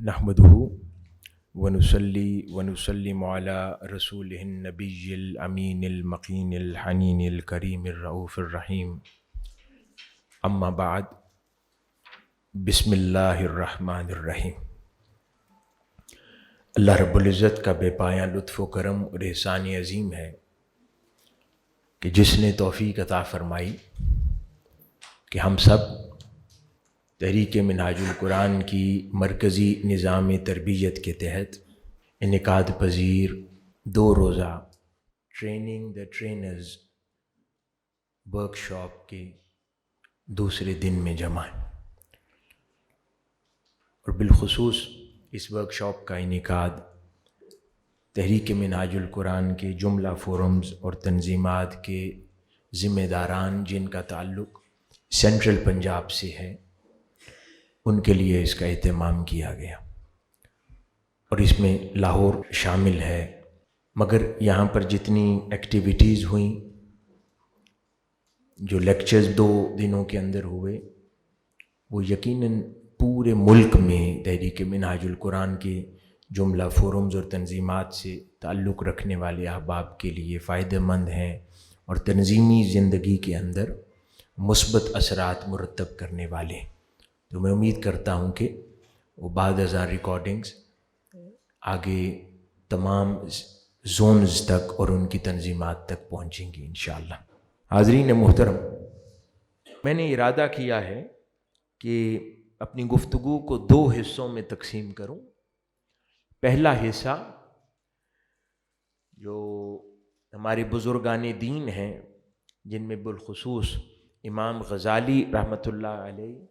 نحمدہ ونصلی ونسلم علی رسولہ النبی الامین المقین الحنین الکریم الرؤوف الرحیم، اما بعد، بسم اللہ الرحمن الرحیم۔ اللہ رب العزت کا بے پایاں لطف و کرم اور احسان عظیم ہے کہ جس نے توفیق عطا فرمائی کہ ہم سب تحریک منہاج القرآن کی مرکزی نظام تربیت کے تحت انعقاد پذیر 2 روزہ ٹریننگ دا ٹرینرز ورکشاپ کے دوسرے دن میں جمع ہیں، اور بالخصوص اس ورکشاپ کا انعقاد تحریک منہاج القرآن کے جملہ فورمز اور تنظیمات کے ذمہ داران جن کا تعلق سینٹرل پنجاب سے ہے ان کے لیے اس کا اہتمام کیا گیا، اور اس میں لاہور شامل ہے۔ مگر یہاں پر جتنی ایکٹیویٹیز ہوئیں، جو لیکچرز 2 دنوں کے اندر ہوئے، وہ یقیناً پورے ملک میں تحریک منہاج القرآن کے جملہ فورمز اور تنظیمات سے تعلق رکھنے والے احباب کے لیے فائدہ مند ہیں اور تنظیمی زندگی کے اندر مثبت اثرات مرتب کرنے والے ہیں۔ تو میں امید کرتا ہوں کہ وہ بعد ازاں ریکارڈنگز آگے تمام زونز تک اور ان کی تنظیمات تک پہنچیں گی انشاءاللہ۔ حاضرین محترم، میں نے ارادہ کیا ہے کہ اپنی گفتگو کو 2 حصوں میں تقسیم کروں۔ پہلا حصہ جو ہمارے بزرگان دین ہیں، جن میں بالخصوص امام غزالی رحمۃ اللہ علیہ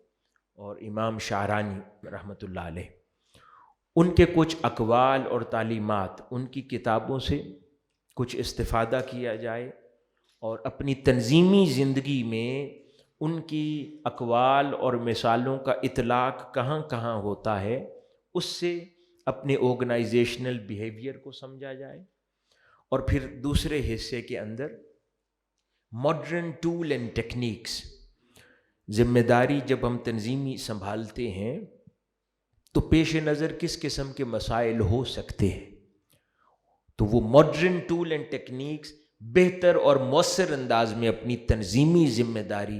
اور امام شعرانی رحمۃ اللہ علیہ، ان کے کچھ اقوال اور تعلیمات، ان کی کتابوں سے کچھ استفادہ کیا جائے اور اپنی تنظیمی زندگی میں ان کی اقوال اور مثالوں کا اطلاق کہاں کہاں ہوتا ہے، اس سے اپنے آرگنائزیشنل بیہیویئر کو سمجھا جائے، اور پھر دوسرے حصے کے اندر ماڈرن ٹول اینڈ ٹیکنیکس، ذمہ داری جب ہم تنظیمی سنبھالتے ہیں تو پیش نظر کس قسم کے مسائل ہو سکتے ہیں، تو وہ ماڈرن ٹول اینڈ ٹیکنیکس بہتر اور مؤثر انداز میں اپنی تنظیمی ذمہ داری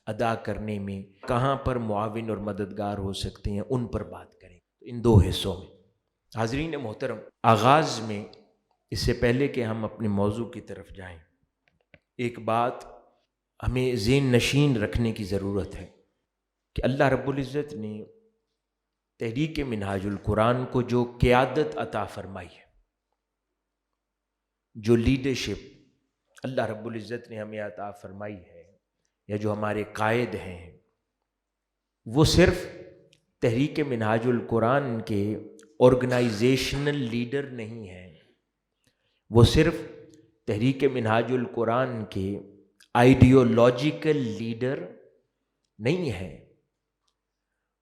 ادا کرنے میں کہاں پر معاون اور مددگار ہو سکتے ہیں، ان پر بات کریں ان 2 حصوں میں۔ حاضرین محترم، آغاز میں اس سے پہلے کہ ہم اپنے موضوع کی طرف جائیں، ایک بات ہمیں ذہن نشین رکھنے کی ضرورت ہے کہ اللہ رب العزت نے تحریک منہاج القرآن کو جو قیادت عطا فرمائی ہے، جو لیڈرشپ اللہ رب العزت نے ہمیں عطا فرمائی ہے، یا جو ہمارے قائد ہیں، وہ صرف تحریک منہاج القرآن کے آرگنائزیشنل لیڈر نہیں ہیں، وہ صرف تحریک منہاج القرآن کے آئیڈیولوجیکل لیڈر نہیں ہے،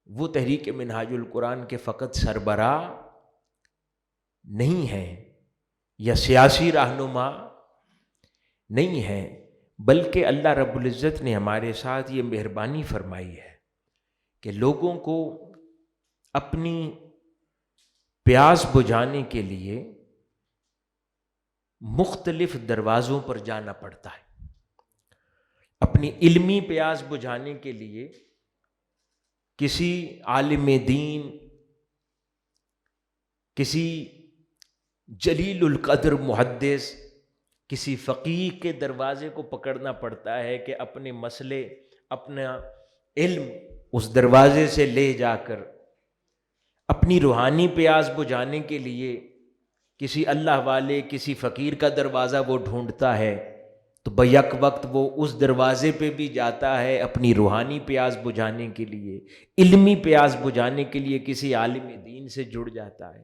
وہ تحریک منہاج القرآن کے فقط سربراہ نہیں ہیں یا سیاسی رہنما نہیں ہیں، بلکہ اللہ رب العزت نے ہمارے ساتھ یہ مہربانی فرمائی ہے کہ لوگوں کو اپنی پیاس بجھانے کے لیے مختلف دروازوں پر جانا پڑتا ہے۔ اپنی علمی پیاس بجھانے کے لیے کسی عالم دین، کسی جلیل القدر محدث، کسی فقیہ کے دروازے کو پکڑنا پڑتا ہے کہ اپنے مسئلے، اپنا علم اس دروازے سے لے جا کر اپنی روحانی پیاس بجھانے کے لیے کسی اللہ والے، کسی فقیر کا دروازہ وہ ڈھونڈتا ہے، تو بیک وقت وہ اس دروازے پہ بھی جاتا ہے اپنی روحانی پیاس بجھانے کے لیے، علمی پیاس بجھانے کے لیے کسی عالم دین سے جڑ جاتا ہے،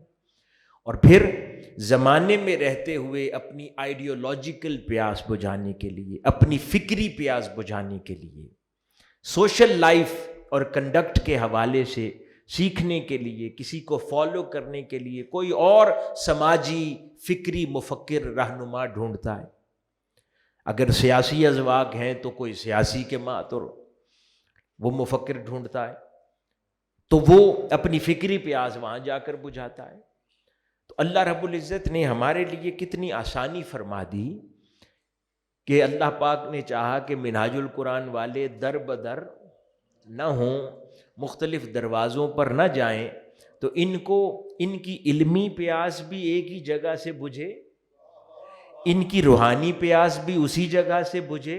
اور پھر زمانے میں رہتے ہوئے اپنی آئیڈیولوجیکل پیاس بجھانے کے لیے، اپنی فکری پیاس بجھانے کے لیے، سوشل لائف اور کنڈکٹ کے حوالے سے سیکھنے کے لیے، کسی کو فالو کرنے کے لیے کوئی اور سماجی فکری مفکر رہنما ڈھونڈتا ہے۔ اگر سیاسی ازواج ہیں تو کوئی سیاسی کے ماتر وہ مفکر ڈھونڈتا ہے، تو وہ اپنی فکری پیاس وہاں جا کر بجھاتا ہے۔ تو اللہ رب العزت نے ہمارے لیے کتنی آسانی فرما دی کہ اللہ پاک نے چاہا کہ منہاج القرآن والے در بدر نہ ہوں، مختلف دروازوں پر نہ جائیں، تو ان کی علمی پیاس بھی ایک ہی جگہ سے بجھے، ان کی روحانی پیاس بھی اسی جگہ سے بجھے،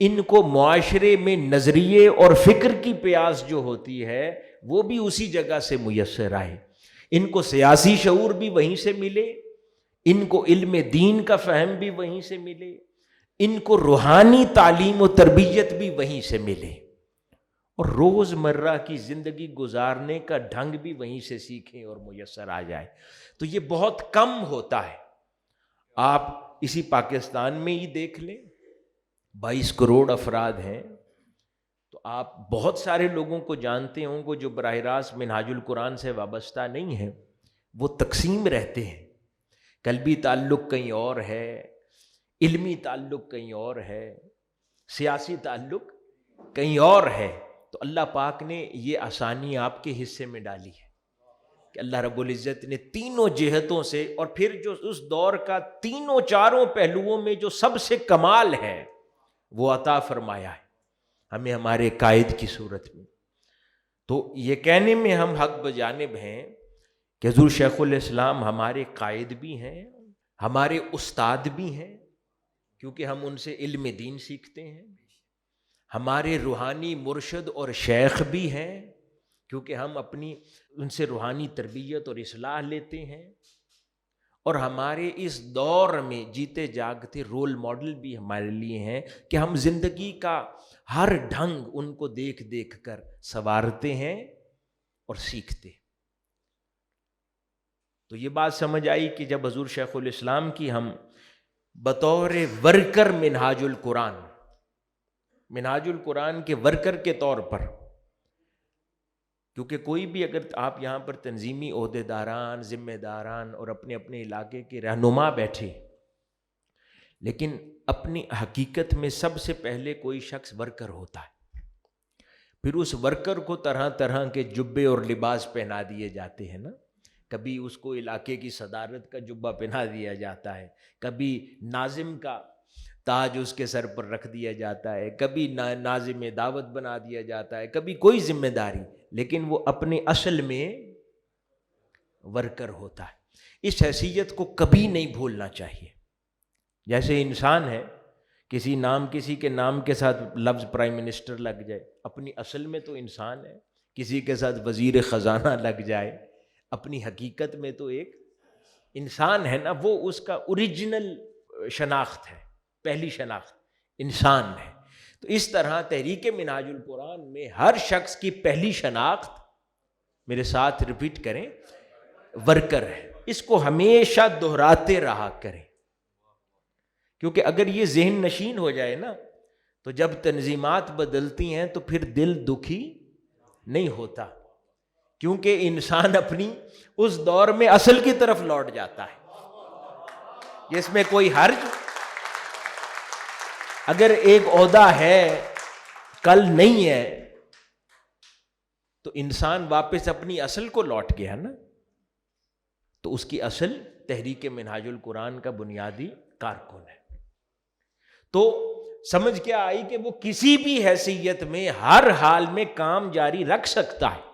ان کو معاشرے میں نظریے اور فکر کی پیاس جو ہوتی ہے وہ بھی اسی جگہ سے میسر آئے، ان کو سیاسی شعور بھی وہیں سے ملے، ان کو علم دین کا فہم بھی وہیں سے ملے، ان کو روحانی تعلیم و تربیت بھی وہیں سے ملے، اور روز مرہ کی زندگی گزارنے کا ڈھنگ بھی وہیں سے سیکھیں اور میسر آ جائے۔ تو یہ بہت کم ہوتا ہے۔ آپ اسی پاکستان میں ہی دیکھ لیں، 22 کروڑ افراد ہیں، تو آپ بہت سارے لوگوں کو جانتے ہوں گے جو براہ راست منہاج القرآن سے وابستہ نہیں ہیں، وہ تقسیم رہتے ہیں، قلبی تعلق کہیں اور ہے، علمی تعلق کہیں اور ہے، سیاسی تعلق کہیں اور ہے۔ تو اللہ پاک نے یہ آسانی آپ کے حصے میں ڈالی ہے کہ اللہ رب العزت نے تینوں جہتوں سے، اور پھر جو اس دور کا تینوں چاروں پہلوؤں میں جو سب سے کمال ہے وہ عطا فرمایا ہے ہمیں ہمارے قائد کی صورت میں۔ تو یہ کہنے میں ہم حق بجانب ہیں کہ حضور شیخ الاسلام ہمارے قائد بھی ہیں، ہمارے استاد بھی ہیں، کیونکہ ہم ان سے علم دین سیکھتے ہیں، ہمارے روحانی مرشد اور شیخ بھی ہیں کیونکہ ہم اپنی ان سے روحانی تربیت اور اصلاح لیتے ہیں، اور ہمارے اس دور میں جیتے جاگتے رول ماڈل بھی ہمارے لیے ہیں کہ ہم زندگی کا ہر ڈھنگ ان کو دیکھ دیکھ کر سنوارتے ہیں اور سیکھتے ہیں۔ تو یہ بات سمجھ آئی کہ جب حضور شیخ الاسلام کی ہم بطور ورکر منہاج القرآن کے ورکر کے طور پر، کیونکہ کوئی بھی اگر آپ یہاں پر تنظیمی عہدیداران، ذمہ داران اور اپنے اپنے علاقے کے رہنما بیٹھے، لیکن اپنی حقیقت میں سب سے پہلے کوئی شخص ورکر ہوتا ہے، پھر اس ورکر کو طرح طرح کے جبے اور لباس پہنا دیے جاتے ہیں نا، کبھی اس کو علاقے کی صدارت کا جبہ پہنا دیا جاتا ہے، کبھی ناظم کا تاج اس کے سر پر رکھ دیا جاتا ہے، کبھی ناظم دعوت بنا دیا جاتا ہے، کبھی کوئی ذمہ داری، لیکن وہ اپنے اصل میں ورکر ہوتا ہے۔ اس حیثیت کو کبھی نہیں بھولنا چاہیے۔ جیسے انسان ہے، کسی کے نام کے ساتھ لفظ پرائم منسٹر لگ جائے، اپنی اصل میں تو انسان ہے، کسی کے ساتھ وزیر خزانہ لگ جائے، اپنی حقیقت میں تو ایک انسان ہے نا، وہ اس کا اوریجنل شناخت ہے، پہلی شناخت انسان ہے۔ تو اس طرح تحریک منہاج القرآن میں ہر شخص کی پہلی شناخت، میرے ساتھ ریپیٹ کریں، ورکر ہے۔ اس کو ہمیشہ دہراتے رہا کریں، کیونکہ اگر یہ ذہن نشین ہو جائے نا تو جب تنظیمات بدلتی ہیں تو پھر دل دکھی نہیں ہوتا، کیونکہ انسان اپنی اس دور میں اصل کی طرف لوٹ جاتا ہے۔ اس میں کوئی حرج، اگر ایک عہدہ ہے کل نہیں ہے تو انسان واپس اپنی اصل کو لوٹ گیا نا، تو اس کی اصل تحریک منہاج القرآن کا بنیادی کارکن ہے۔ تو سمجھ کیا آئی کہ وہ کسی بھی حیثیت میں ہر حال میں کام جاری رکھ سکتا ہے،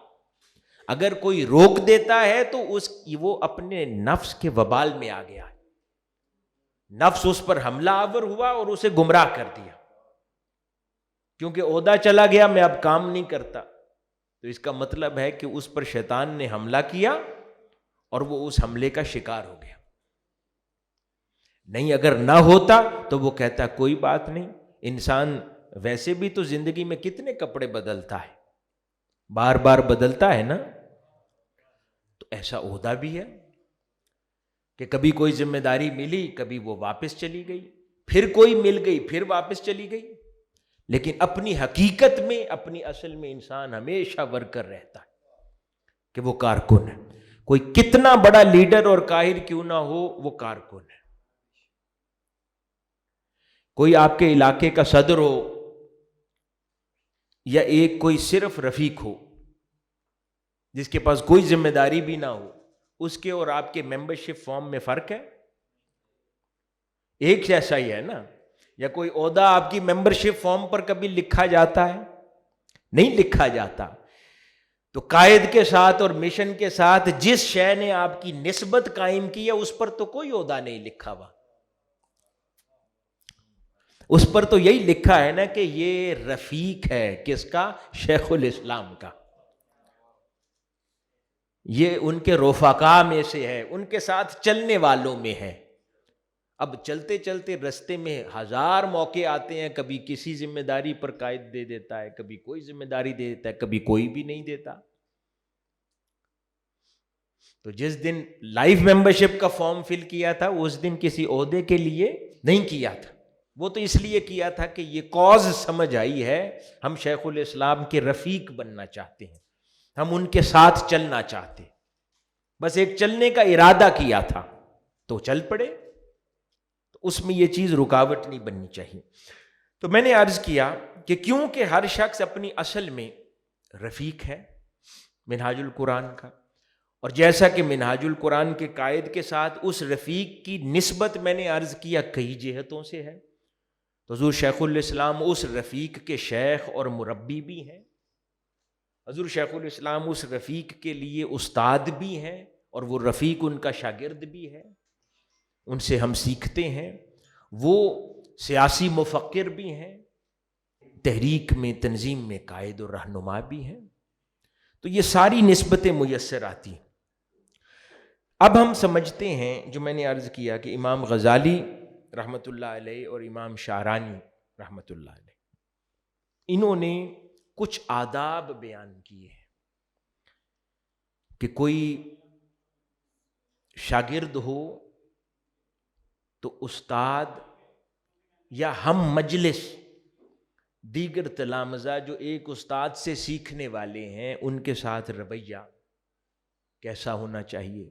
اگر کوئی روک دیتا ہے تو وہ اپنے نفس کے وبال میں آ گیا ہے، نفس اس پر حملہ آور ہوا اور اسے گمراہ کر دیا، کیونکہ عہدہ چلا گیا، میں اب کام نہیں کرتا، تو اس کا مطلب ہے کہ اس پر شیطان نے حملہ کیا اور وہ اس حملے کا شکار ہو گیا۔ نہیں اگر نہ ہوتا تو وہ کہتا کوئی بات نہیں، انسان ویسے بھی تو زندگی میں کتنے کپڑے بدلتا ہے، بار بار بدلتا ہے نا، تو ایسا عہدہ بھی ہے کہ کبھی کوئی ذمہ داری ملی، کبھی وہ واپس چلی گئی، پھر کوئی مل گئی، پھر واپس چلی گئی، لیکن اپنی حقیقت میں، اپنی اصل میں انسان ہمیشہ ورکر رہتا ہے کہ وہ کارکن ہے۔ کوئی کتنا بڑا لیڈر اور قاہر کیوں نہ ہو، وہ کارکن ہے۔ کوئی آپ کے علاقے کا صدر ہو یا ایک کوئی صرف رفیق ہو، جس کے پاس کوئی ذمہ داری بھی نہ ہو، اس کے اور آپ کے ممبرشپ فارم میں فرق ہے؟ ایک جیسا ہی ہے نا؟ یا کوئی عہدہ آپ کی ممبرشپ فارم پر کبھی لکھا جاتا ہے؟ نہیں لکھا جاتا۔ تو قائد کے ساتھ اور مشن کے ساتھ جس شے نے آپ کی نسبت قائم کی ہے اس پر تو کوئی عہدہ نہیں لکھا ہوا، اس پر تو یہی لکھا ہے نا کہ یہ رفیق ہے، کس کا؟ شیخ الاسلام کا، یہ ان کے رفقا میں سے ہے، ان کے ساتھ چلنے والوں میں ہے۔ اب چلتے چلتے رستے میں ہزار موقع آتے ہیں، کبھی کسی ذمہ داری پر قائد دے دیتا ہے، کبھی کوئی ذمہ داری دے دیتا ہے، کبھی کوئی بھی نہیں دیتا۔ تو جس دن لائف ممبرشپ کا فارم فل کیا تھا اس دن کسی عہدے کے لیے نہیں کیا تھا، وہ تو اس لیے کیا تھا کہ یہ کاز سمجھ آئی ہے، ہم شیخ الاسلام کے رفیق بننا چاہتے ہیں، ہم ان کے ساتھ چلنا چاہتے ہیں، بس ایک چلنے کا ارادہ کیا تھا تو چل پڑے، تو اس میں یہ چیز رکاوٹ نہیں بننی چاہیے۔ تو میں نے عرض کیا کہ کیونکہ ہر شخص اپنی اصل میں رفیق ہے منہاج القرآن کا، اور جیسا کہ منہاج القرآن کے قائد کے ساتھ اس رفیق کی نسبت میں نے عرض کیا کئی جہتوں سے ہے، تو حضور شیخ الاسلام اس رفیق کے شیخ اور مربی بھی ہیں، حضور شیخ الاسلام اس رفیق کے لیے استاد بھی ہیں، اور وہ رفیق ان کا شاگرد بھی ہے، ان سے ہم سیکھتے ہیں، وہ سیاسی مفکر بھی ہیں، تحریک میں تنظیم میں قائد اور رہنما بھی ہیں، تو یہ ساری نسبتیں میسر آتی ہیں۔ اب ہم سمجھتے ہیں جو میں نے عرض کیا کہ امام غزالی رحمۃ اللہ علیہ اور امام شعرانی رحمۃ اللہ علیہ انہوں نے کچھ آداب بیان کیے ہیں کہ کوئی شاگرد ہو تو استاد یا ہم مجلس دیگر تلامذہ جو ایک استاد سے سیکھنے والے ہیں ان کے ساتھ رویہ کیسا ہونا چاہیے۔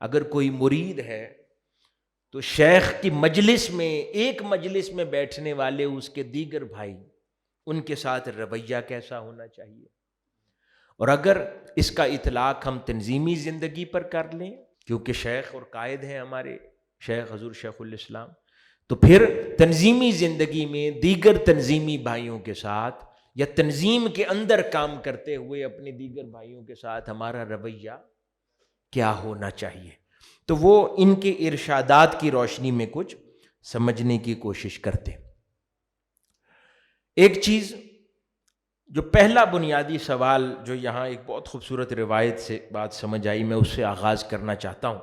اگر کوئی مرید ہے تو شیخ کی مجلس میں، ایک مجلس میں بیٹھنے والے اس کے دیگر بھائی، ان کے ساتھ رویہ کیسا ہونا چاہیے۔ اور اگر اس کا اطلاق ہم تنظیمی زندگی پر کر لیں، کیونکہ شیخ اور قائد ہیں ہمارے شیخ حضور شیخ الاسلام، تو پھر تنظیمی زندگی میں دیگر تنظیمی بھائیوں کے ساتھ یا تنظیم کے اندر کام کرتے ہوئے اپنے دیگر بھائیوں کے ساتھ ہمارا رویہ کیا ہونا چاہیے، تو وہ ان کے ارشادات کی روشنی میں کچھ سمجھنے کی کوشش کرتے۔ ایک چیز جو پہلا بنیادی سوال جو یہاں ایک بہت خوبصورت روایت سے بات سمجھ آئی، میں اس سے آغاز کرنا چاہتا ہوں۔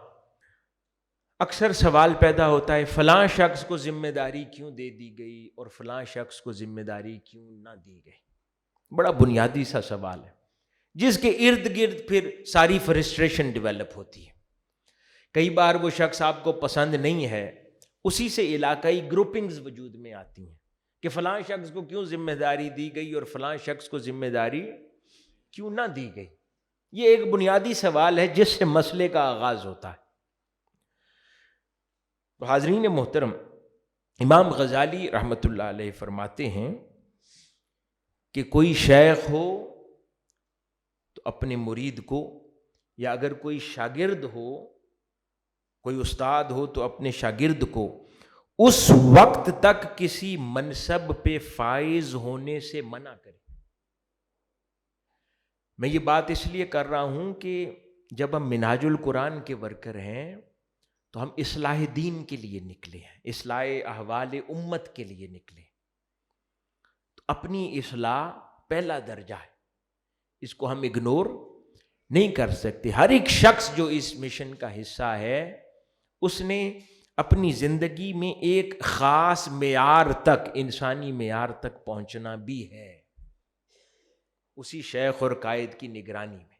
اکثر سوال پیدا ہوتا ہے فلاں شخص کو ذمہ داری کیوں دے دی گئی اور فلاں شخص کو ذمہ داری کیوں نہ دی گئی۔ بڑا بنیادی سا سوال ہے جس کے ارد گرد پھر ساری فرسٹریشن ڈیولپ ہوتی ہے۔ کئی بار وہ شخص آپ کو پسند نہیں ہے، اسی سے علاقائی گروپنگز وجود میں آتی ہیں کہ فلاں شخص کو کیوں ذمہ داری دی گئی اور فلاں شخص کو ذمہ داری کیوں نہ دی گئی۔ یہ ایک بنیادی سوال ہے جس سے مسئلے کا آغاز ہوتا ہے۔ تو حاضرین محترم، امام غزالی رحمۃ اللہ علیہ فرماتے ہیں کہ کوئی شیخ ہو تو اپنے مرید کو، یا اگر کوئی شاگرد ہو، کوئی استاد ہو تو اپنے شاگرد کو اس وقت تک کسی منصب پہ فائز ہونے سے منع کرے۔ میں یہ بات اس لیے کر رہا ہوں کہ جب ہم منہاج القرآن کے ورکر ہیں تو ہم اصلاح دین کے لیے نکلے ہیں، اصلاح احوال امت کے لیے نکلے، تو اپنی اصلاح پہلا درجہ ہے، اس کو ہم اگنور نہیں کر سکتے۔ ہر ایک شخص جو اس مشن کا حصہ ہے اس نے اپنی زندگی میں ایک خاص معیار تک، انسانی معیار تک پہنچنا بھی ہے، اسی شیخ اور قائد کی نگرانی میں۔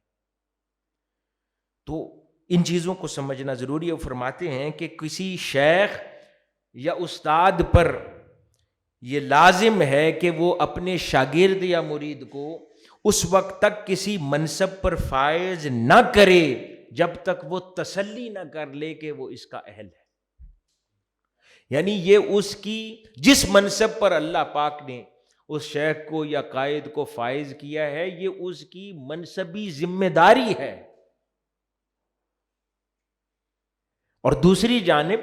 تو ان چیزوں کو سمجھنا ضروری ہے۔ وہ فرماتے ہیں کہ کسی شیخ یا استاد پر یہ لازم ہے کہ وہ اپنے شاگرد یا مرید کو اس وقت تک کسی منصب پر فائز نہ کرے جب تک وہ تسلی نہ کر لے کہ وہ اس کا اہل ہے۔ یعنی یہ اس کی جس منصب پر اللہ پاک نے اس شیخ کو یا قائد کو فائز کیا ہے، یہ اس کی منصبی ذمہ داری ہے۔ اور دوسری جانب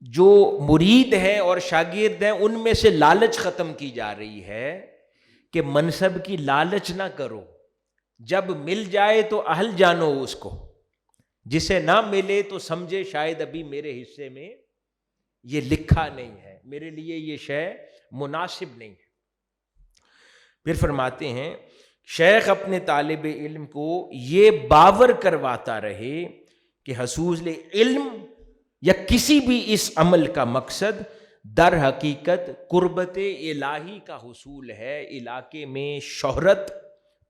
جو مرید ہیں اور شاگرد ہیں ان میں سے لالچ ختم کی جا رہی ہے کہ منصب کی لالچ نہ کرو، جب مل جائے تو اہل جانو اس کو، جسے نہ ملے تو سمجھے شاید ابھی میرے حصے میں یہ لکھا نہیں ہے، میرے لیے یہ شے مناسب نہیں ہے۔ پھر فرماتے ہیں شیخ اپنے طالب علم کو یہ باور کرواتا رہے کہ حصول علم یا کسی بھی اس عمل کا مقصد در حقیقت قربت الہی کا حصول ہے، علاقے میں شہرت،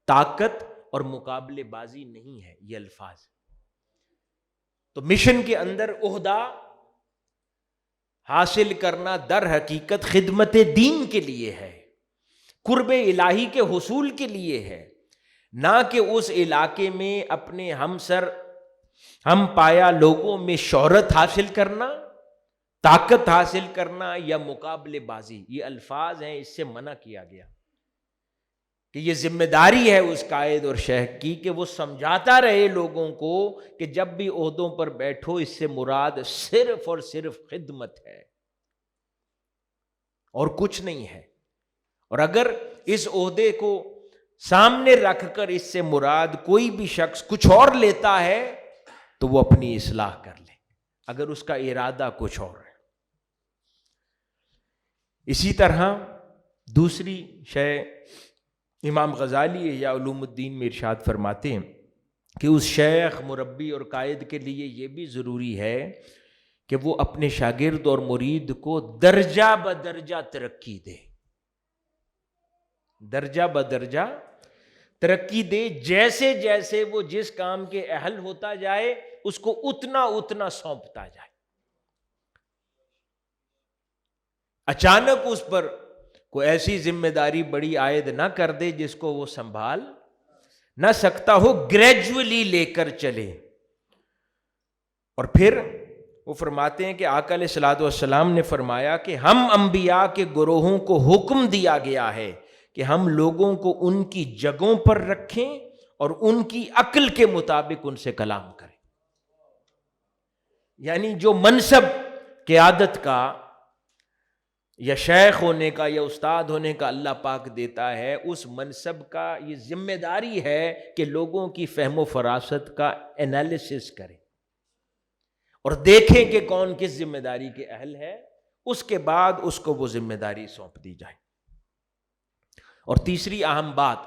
طاقت اور مقابلے بازی نہیں ہے۔ یہ الفاظ تو مشن کے اندر عہدہ حاصل کرنا در حقیقت خدمت دین کے لیے ہے، قرب الہی کے حصول کے لیے ہے، نہ کہ اس علاقے میں اپنے ہم پایا لوگوں میں شہرت حاصل کرنا، طاقت حاصل کرنا یا مقابلے بازی۔ یہ الفاظ ہیں، اس سے منع کیا گیا کہ یہ ذمہ داری ہے اس قائد اور شیخ کی کہ وہ سمجھاتا رہے لوگوں کو کہ جب بھی عہدوں پر بیٹھو اس سے مراد صرف اور صرف خدمت ہے اور کچھ نہیں ہے، اور اگر اس عہدے کو سامنے رکھ کر اس سے مراد کوئی بھی شخص کچھ اور لیتا ہے تو وہ اپنی اصلاح کر لے، اگر اس کا ارادہ کچھ اور ہے۔ اسی طرح دوسری شے امام غزالی احیاء علوم الدین میں ارشاد فرماتے ہیں کہ اس شیخ، مربی اور قائد کے لیے یہ بھی ضروری ہے کہ وہ اپنے شاگرد اور مرید کو درجہ بدرجہ ترقی دے، درجہ بدرجہ ترقی دے، جیسے جیسے وہ جس کام کے اہل ہوتا جائے اس کو اتنا اتنا سونپتا جائے، اچانک اس پر کوئی ایسی ذمہ داری بڑی عائد نہ کر دے جس کو وہ سنبھال نہ سکتا ہو، گریجولی لے کر چلے۔ اور پھر وہ فرماتے ہیں کہ آقا علیہ الصلوۃ والسلام نے فرمایا کہ ہم انبیاء کے گروہوں کو حکم دیا گیا ہے کہ ہم لوگوں کو ان کی جگہوں پر رکھیں اور ان کی عقل کے مطابق ان سے کلام کریں، یعنی جو منصب قیادت کا یا شیخ ہونے کا یا استاد ہونے کا اللہ پاک دیتا ہے، اس منصب کا یہ ذمہ داری ہے کہ لوگوں کی فہم و فراست کا انالیسس کریں اور دیکھیں کہ کون کس ذمہ داری کے اہل ہے، اس کے بعد اس کو وہ ذمہ داری سونپ دی جائے۔ اور تیسری اہم بات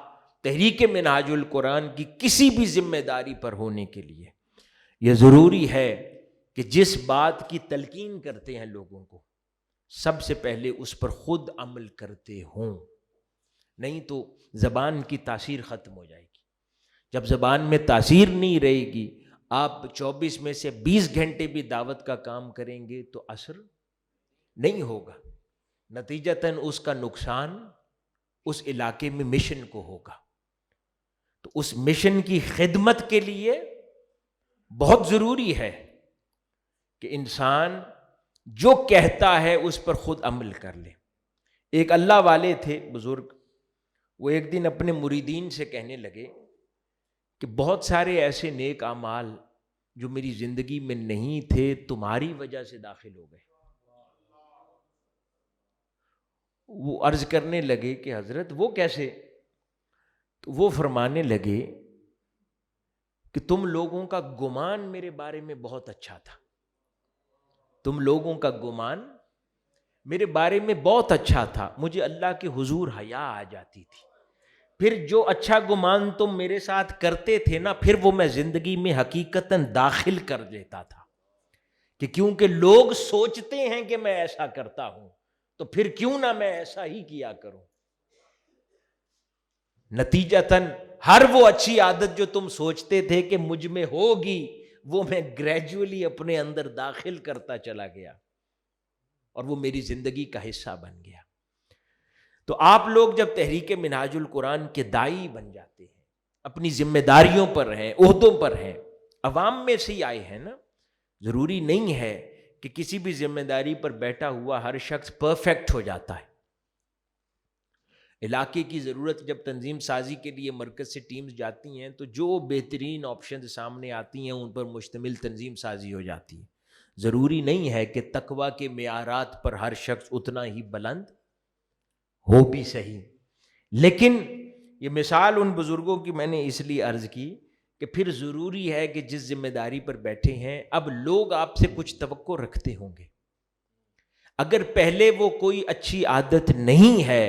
تحریک منہاج القرآن کی کسی بھی ذمہ داری پر ہونے کے لیے یہ ضروری ہے کہ جس بات کی تلقین کرتے ہیں لوگوں کو سب سے پہلے اس پر خود عمل کرتے ہوں، نہیں تو زبان کی تاثیر ختم ہو جائے گی۔ جب زبان میں تاثیر نہیں رہے گی، آپ 24 میں سے 20 گھنٹے بھی دعوت کا کام کریں گے تو اثر نہیں ہوگا، نتیجتاً اس کا نقصان اس علاقے میں مشن کو ہوگا۔ تو اس مشن کی خدمت کے لیے بہت ضروری ہے کہ انسان جو کہتا ہے اس پر خود عمل کر لے۔ ایک اللہ والے تھے بزرگ، وہ ایک دن اپنے مریدین سے کہنے لگے کہ بہت سارے ایسے نیک اعمال جو میری زندگی میں نہیں تھے تمہاری وجہ سے داخل ہو گئے۔ وہ عرض کرنے لگے کہ حضرت وہ کیسے؟ تو وہ فرمانے لگے کہ تم لوگوں کا گمان میرے بارے میں بہت اچھا تھا، تم لوگوں کا گمان میرے بارے میں بہت اچھا تھا، مجھے اللہ کے حضور حیا آ جاتی تھی، پھر جو اچھا گمان تم میرے ساتھ کرتے تھے نا، پھر وہ میں زندگی میں حقیقتاً داخل کر دیتا تھا کہ کیونکہ لوگ سوچتے ہیں کہ میں ایسا کرتا ہوں تو پھر کیوں نہ میں ایسا ہی کیا کروں۔ نتیجتاً ہر وہ اچھی عادت جو تم سوچتے تھے کہ مجھ میں ہوگی وہ میں گریجولی اپنے اندر داخل کرتا چلا گیا اور وہ میری زندگی کا حصہ بن گیا۔ تو آپ لوگ جب تحریک منہاج القرآن کے داعی بن جاتے ہیں، اپنی ذمہ داریوں پر ہیں، عہدوں پر ہیں، عوام میں سے ہی آئے ہیں نا، ضروری نہیں ہے کہ کسی بھی ذمہ داری پر بیٹھا ہوا ہر شخص پرفیکٹ ہو جاتا ہے۔ علاقے کی ضرورت جب تنظیم سازی کے لیے مرکز سے ٹیمز جاتی ہیں تو جو بہترین آپشنز سامنے آتی ہیں ان پر مشتمل تنظیم سازی ہو جاتی ہے. ضروری نہیں ہے کہ تقویٰ کے معیارات پر ہر شخص اتنا ہی بلند ہو بھی صحیح، لیکن یہ مثال ان بزرگوں کی میں نے اس لیے عرض کی کہ پھر ضروری ہے کہ جس ذمہ داری پر بیٹھے ہیں اب لوگ آپ سے کچھ توقع رکھتے ہوں گے. اگر پہلے وہ کوئی اچھی عادت نہیں ہے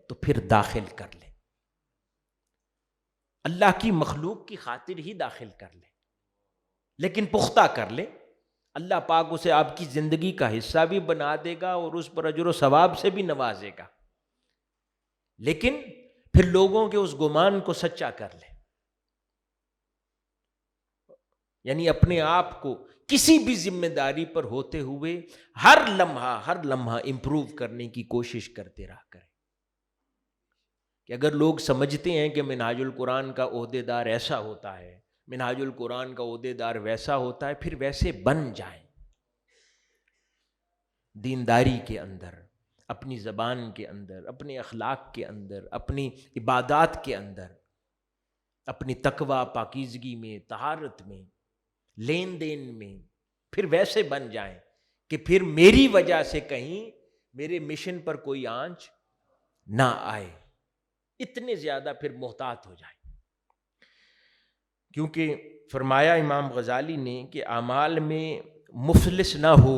تو پھر داخل کر لیں، اللہ کی مخلوق کی خاطر ہی داخل کر لیں، لیکن پختہ کر لیں. اللہ پاک اسے آپ کی زندگی کا حصہ بھی بنا دے گا اور اس پر اجر و ثواب سے بھی نوازے گا، لیکن پھر لوگوں کے اس گمان کو سچا کر لیں. یعنی اپنے آپ کو کسی بھی ذمہ داری پر ہوتے ہوئے ہر لمحہ امپروو کرنے کی کوشش کرتے رہا کریں. کہ اگر لوگ سمجھتے ہیں کہ منہاج القرآن کا عہدے دار ایسا ہوتا ہے، منہاج القرآن کا عہدے دار ویسا ہوتا ہے، پھر ویسے بن جائیں. دینداری کے اندر، اپنی زبان کے اندر، اپنے اخلاق کے اندر، اپنی عبادات کے اندر، اپنی تقوی پاکیزگی میں، طہارت میں، لین دین میں پھر ویسے بن جائیں کہ پھر میری وجہ سے کہیں میرے مشن پر کوئی آنچ نہ آئے. اتنے زیادہ پھر محتاط ہو جائیں. کیونکہ فرمایا امام غزالی نے کہ اعمال میں مفلس نہ ہو،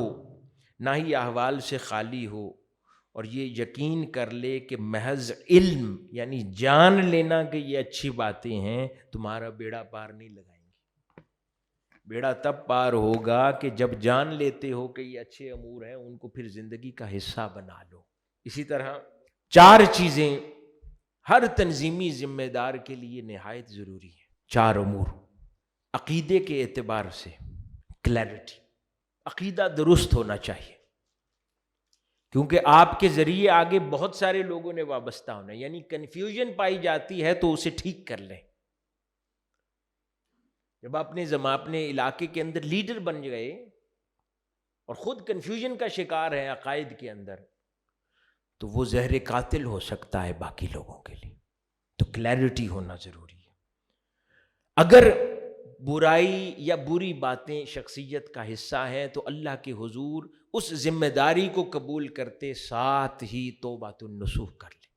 نہ ہی احوال سے خالی ہو، اور یہ یقین کر لے کہ محض علم یعنی جان لینا کہ یہ اچھی باتیں ہیں تمہارا بیڑا پار نہیں لگائیں گے. بیڑا تب پار ہوگا کہ جب جان لیتے ہو کہ یہ اچھے امور ہیں، ان کو پھر زندگی کا حصہ بنا لو. اسی طرح 4 چیزیں ہر تنظیمی ذمہ دار کے لیے نہایت ضروری ہے. 4 امور. عقیدے کے اعتبار سے کلیرٹی، عقیدہ درست ہونا چاہیے، کیونکہ آپ کے ذریعے آگے بہت سارے لوگوں نے وابستہ ہونا ہے. یعنی کنفیوژن پائی جاتی ہے تو اسے ٹھیک کر لیں. جب اپنے علاقے کے اندر لیڈر بن گئے اور خود کنفیوژن کا شکار ہے عقائد کے اندر، تو وہ زہر قاتل ہو سکتا ہے باقی لوگوں کے لیے. تو کلیرٹی ہونا ضروری ہے. اگر برائی یا بری باتیں شخصیت کا حصہ ہیں تو اللہ کے حضور اس ذمہ داری کو قبول کرتے ساتھ ہی توبۃ النصوح کر لیں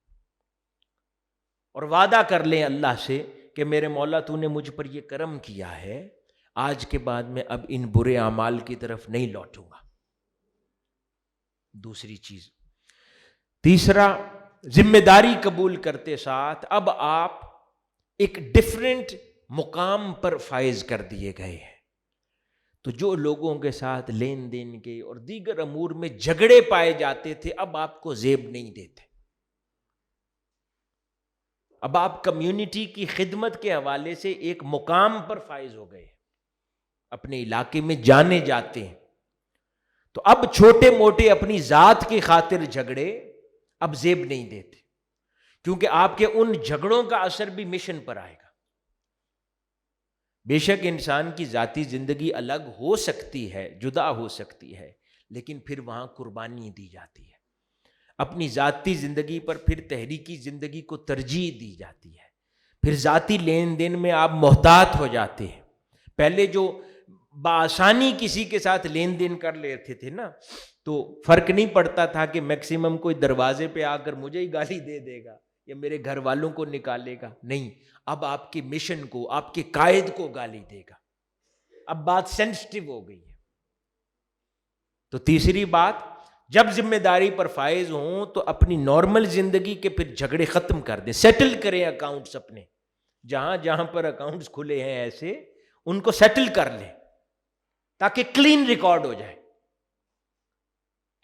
اور وعدہ کر لیں اللہ سے کہ میرے مولا تو نے مجھ پر یہ کرم کیا ہے، آج کے بعد میں اب ان برے اعمال کی طرف نہیں لوٹوں گا. دوسری چیز. تیسرا، ذمہ داری قبول کرتے ساتھ اب آپ ایک ڈیفرنٹ مقام پر فائز کر دیے گئے ہیں. تو جو لوگوں کے ساتھ لین دین کے اور دیگر امور میں جھگڑے پائے جاتے تھے اب آپ کو زیب نہیں دیتے. اب آپ کمیونٹی کی خدمت کے حوالے سے ایک مقام پر فائز ہو گئے، اپنے علاقے میں جانے جاتے ہیں. تو اب چھوٹے موٹے اپنی ذات کی خاطر جھگڑے اب زیب نہیں دیتے، کیونکہ آپ کے ان جھگڑوں کا اثر بھی مشن پر آئے گا. بے شک انسان کی ذاتی زندگی الگ ہو سکتی ہے، جدا ہو سکتی ہے، لیکن پھر وہاں قربانی دی جاتی ہے. اپنی ذاتی زندگی پر پھر تحریکی زندگی کو ترجیح دی جاتی ہے. پھر ذاتی لین دین میں آپ محتاط ہو جاتے ہیں. پہلے جو بآسانی کسی کے ساتھ لین دین کر لیتے تھے نا، تو فرق نہیں پڑتا تھا کہ میکسیمم کوئی دروازے پہ آ کر مجھے ہی گالی دے دے گا یا میرے گھر والوں کو نکالے گا. نہیں، اب آپ کے مشن کو، آپ کے قائد کو گالی دے گا. اب بات سینسٹیو ہو گئی ہے. تو تیسری بات، جب ذمہ داری پر فائز ہوں تو اپنی نارمل زندگی کے پھر جھگڑے ختم کر دیں، سیٹل کریں اکاؤنٹس اپنے. جہاں جہاں پر اکاؤنٹس کھلے ہیں ایسے ان کو سیٹل کر لیں تاکہ کلین ریکارڈ ہو جائے.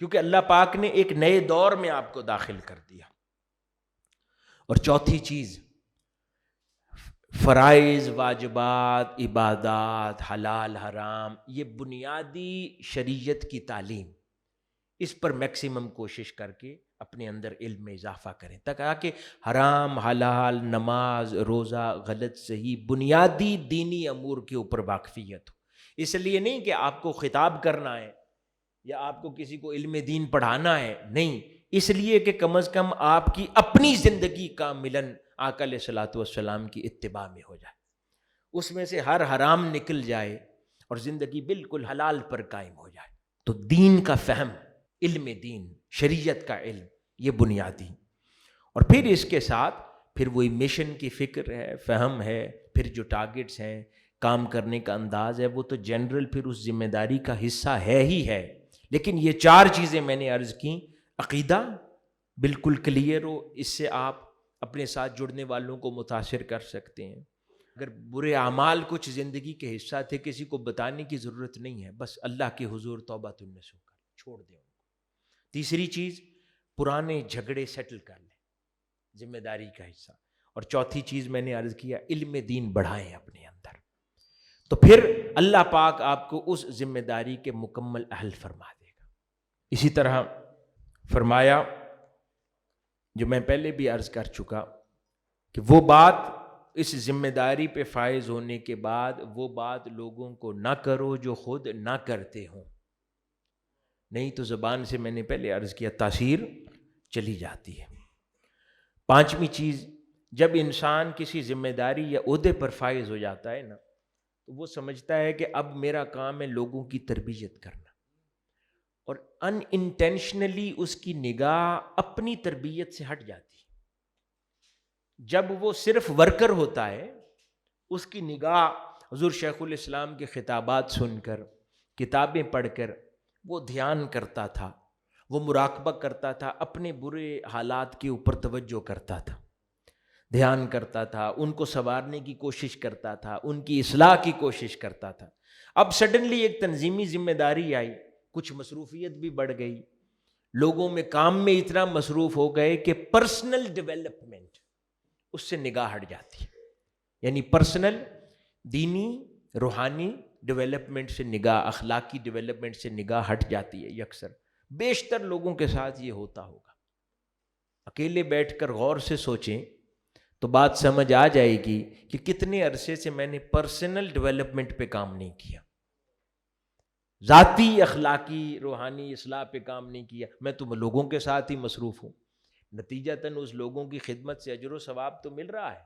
کیونکہ اللہ پاک نے ایک نئے دور میں آپ کو داخل کر دیا. اور چوتھی چیز، فرائض، واجبات، عبادات، حلال حرام، یہ بنیادی شریعت کی تعلیم، اس پر میکسیمم کوشش کر کے اپنے اندر علم میں اضافہ کریں تاکہ حرام، حلال، نماز، روزہ، غلط صحیح بنیادی دینی امور کے اوپر واقفیت ہو. اس لیے نہیں کہ آپ کو خطاب کرنا ہے یا آپ کو کسی کو علم دین پڑھانا ہے، نہیں، اس لیے کہ کم از کم آپ کی اپنی زندگی کا ملن آقا علیہ الصلوۃ والسلام کی اتباع میں ہو جائے، اس میں سے ہر حرام نکل جائے اور زندگی بالکل حلال پر قائم ہو جائے۔ تو دین کا فہم، علم دین، شریعت کا علم، یہ بنیادی، اور پھر اس کے ساتھ پھر وہی مشن کی فکر ہے، فہم ہے، پھر جو ٹارگٹس ہیں، کام کرنے کا انداز ہے، وہ تو جنرل پھر اس ذمہ داری کا حصہ ہے ہی ہے۔ لیکن یہ چار چیزیں میں نے عرض کیں، عقیدہ بالکل کلیئر ہو، اس سے آپ اپنے ساتھ جڑنے والوں کو متاثر کر سکتے ہیں۔ اگر برے اعمال کچھ زندگی کے حصہ تھے، کسی کو بتانے کی ضرورت نہیں ہے، بس اللہ کے حضور توبۃ النصوح کر چھوڑ دیں ان کو۔ تیسری چیز، پرانے جھگڑے سیٹل کر لیں، ذمہ داری کا حصہ۔ اور چوتھی چیز میں نے عرض کیا، علم دین بڑھائیں اپنے اندر، تو پھر اللہ پاک آپ کو اس ذمہ داری کے مکمل اہل فرما دے گا۔ اسی طرح فرمایا، جو میں پہلے بھی عرض کر چکا، کہ وہ بات اس ذمہ داری پہ فائز ہونے کے بعد وہ بات لوگوں کو نہ کرو جو خود نہ کرتے ہوں، نہیں تو زبان سے میں نے پہلے عرض کیا تاثیر چلی جاتی ہے۔ پانچویں چیز، جب انسان کسی ذمہ داری یا عہدے پر فائز ہو جاتا ہے نا، تو وہ سمجھتا ہے کہ اب میرا کام ہے لوگوں کی تربیت کرنا، اور ان انٹینشنلی اس کی نگاہ اپنی تربیت سے ہٹ جاتی ہے۔ جب وہ صرف ورکر ہوتا ہے، اس کی نگاہ حضور شیخ الاسلام کے خطابات سن کر، کتابیں پڑھ کر وہ دھیان کرتا تھا، وہ مراقبہ کرتا تھا، اپنے برے حالات کے اوپر توجہ کرتا تھا، دھیان کرتا تھا، ان کو سنوارنے کی کوشش کرتا تھا، ان کی اصلاح کی کوشش کرتا تھا۔ اب سڈنلی ایک تنظیمی ذمہ داری آئی، کچھ مصروفیت بھی بڑھ گئی، لوگوں میں کام میں اتنا مصروف ہو گئے کہ پرسنل ڈیولپمنٹ اس سے نگاہ ہٹ جاتی ہے، یعنی پرسنل دینی روحانی ڈیولپمنٹ سے نگاہ، اخلاقی ڈیولپمنٹ سے نگاہ ہٹ جاتی ہے۔ یکسر بیشتر لوگوں کے ساتھ یہ ہوتا ہوگا۔ اکیلے بیٹھ کر غور سے سوچیں تو بات سمجھ آ جائے گی کہ کتنے عرصے سے میں نے پرسنل ڈیولپمنٹ پہ کام نہیں کیا، ذاتی اخلاقی روحانی اصلاح پہ کام نہیں کیا، میں تو لوگوں کے ساتھ ہی مصروف ہوں۔ نتیجتاً اس لوگوں کی خدمت سے اجر و ثواب تو مل رہا ہے،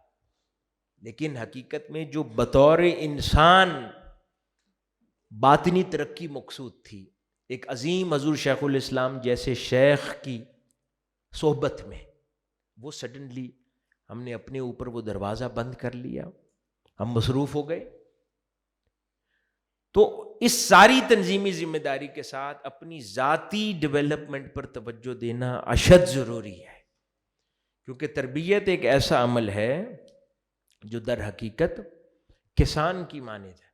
لیکن حقیقت میں جو بطور انسان باطنی ترقی مقصود تھی، ایک عظیم حضور شیخ الاسلام جیسے شیخ کی صحبت میں، وہ سڈنلی ہم نے اپنے اوپر وہ دروازہ بند کر لیا، ہم مصروف ہو گئے۔ تو اس ساری تنظیمی ذمہ داری کے ساتھ اپنی ذاتی ڈیولپمنٹ پر توجہ دینا اشد ضروری ہے، کیونکہ تربیت ایک ایسا عمل ہے جو در حقیقت کسان کی مانند ہے،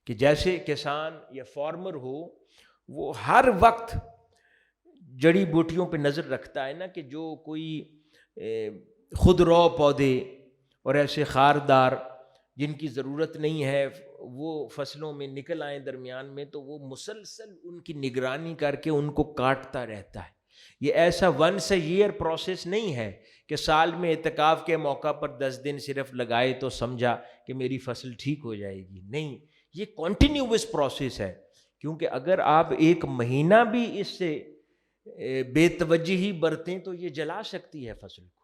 کہ جیسے کسان یا فارمر ہو، وہ ہر وقت جڑی بوٹیوں پہ نظر رکھتا ہے نا، کہ جو کوئی خودرو پودے اور ایسے خاردار جن کی ضرورت نہیں ہے وہ فصلوں میں نکل آئیں درمیان میں، تو وہ مسلسل ان کی نگرانی کر کے ان کو کاٹتا رہتا ہے۔ یہ ایسا ونس اے ایئر پروسیس نہیں ہے کہ سال میں اعتکاف کے موقع پر 10 دن صرف لگائے تو سمجھا کہ میری فصل ٹھیک ہو جائے گی، نہیں، یہ کنٹینیوس پروسیس ہے، کیونکہ اگر آپ ایک مہینہ بھی اس سے بے توجہی برتیں تو یہ جلا سکتی ہے فصل کو۔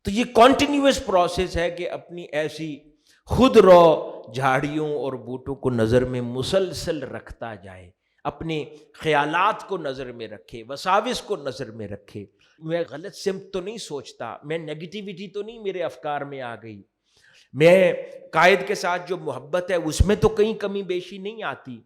تو یہ کنٹینیوس پروسیس ہے کہ اپنی ایسی خود رو جھاڑیوں اور بوٹوں کو نظر میں مسلسل رکھتا جائے، اپنے خیالات کو نظر میں رکھے، وساوس کو نظر میں رکھے۔ میں غلط سمت تو نہیں سوچتا، میں نیگیٹیوٹی تو نہیں میرے افکار میں آ گئی، میں قائد کے ساتھ جو محبت ہے اس میں تو کہیں کمی بیشی نہیں آتی،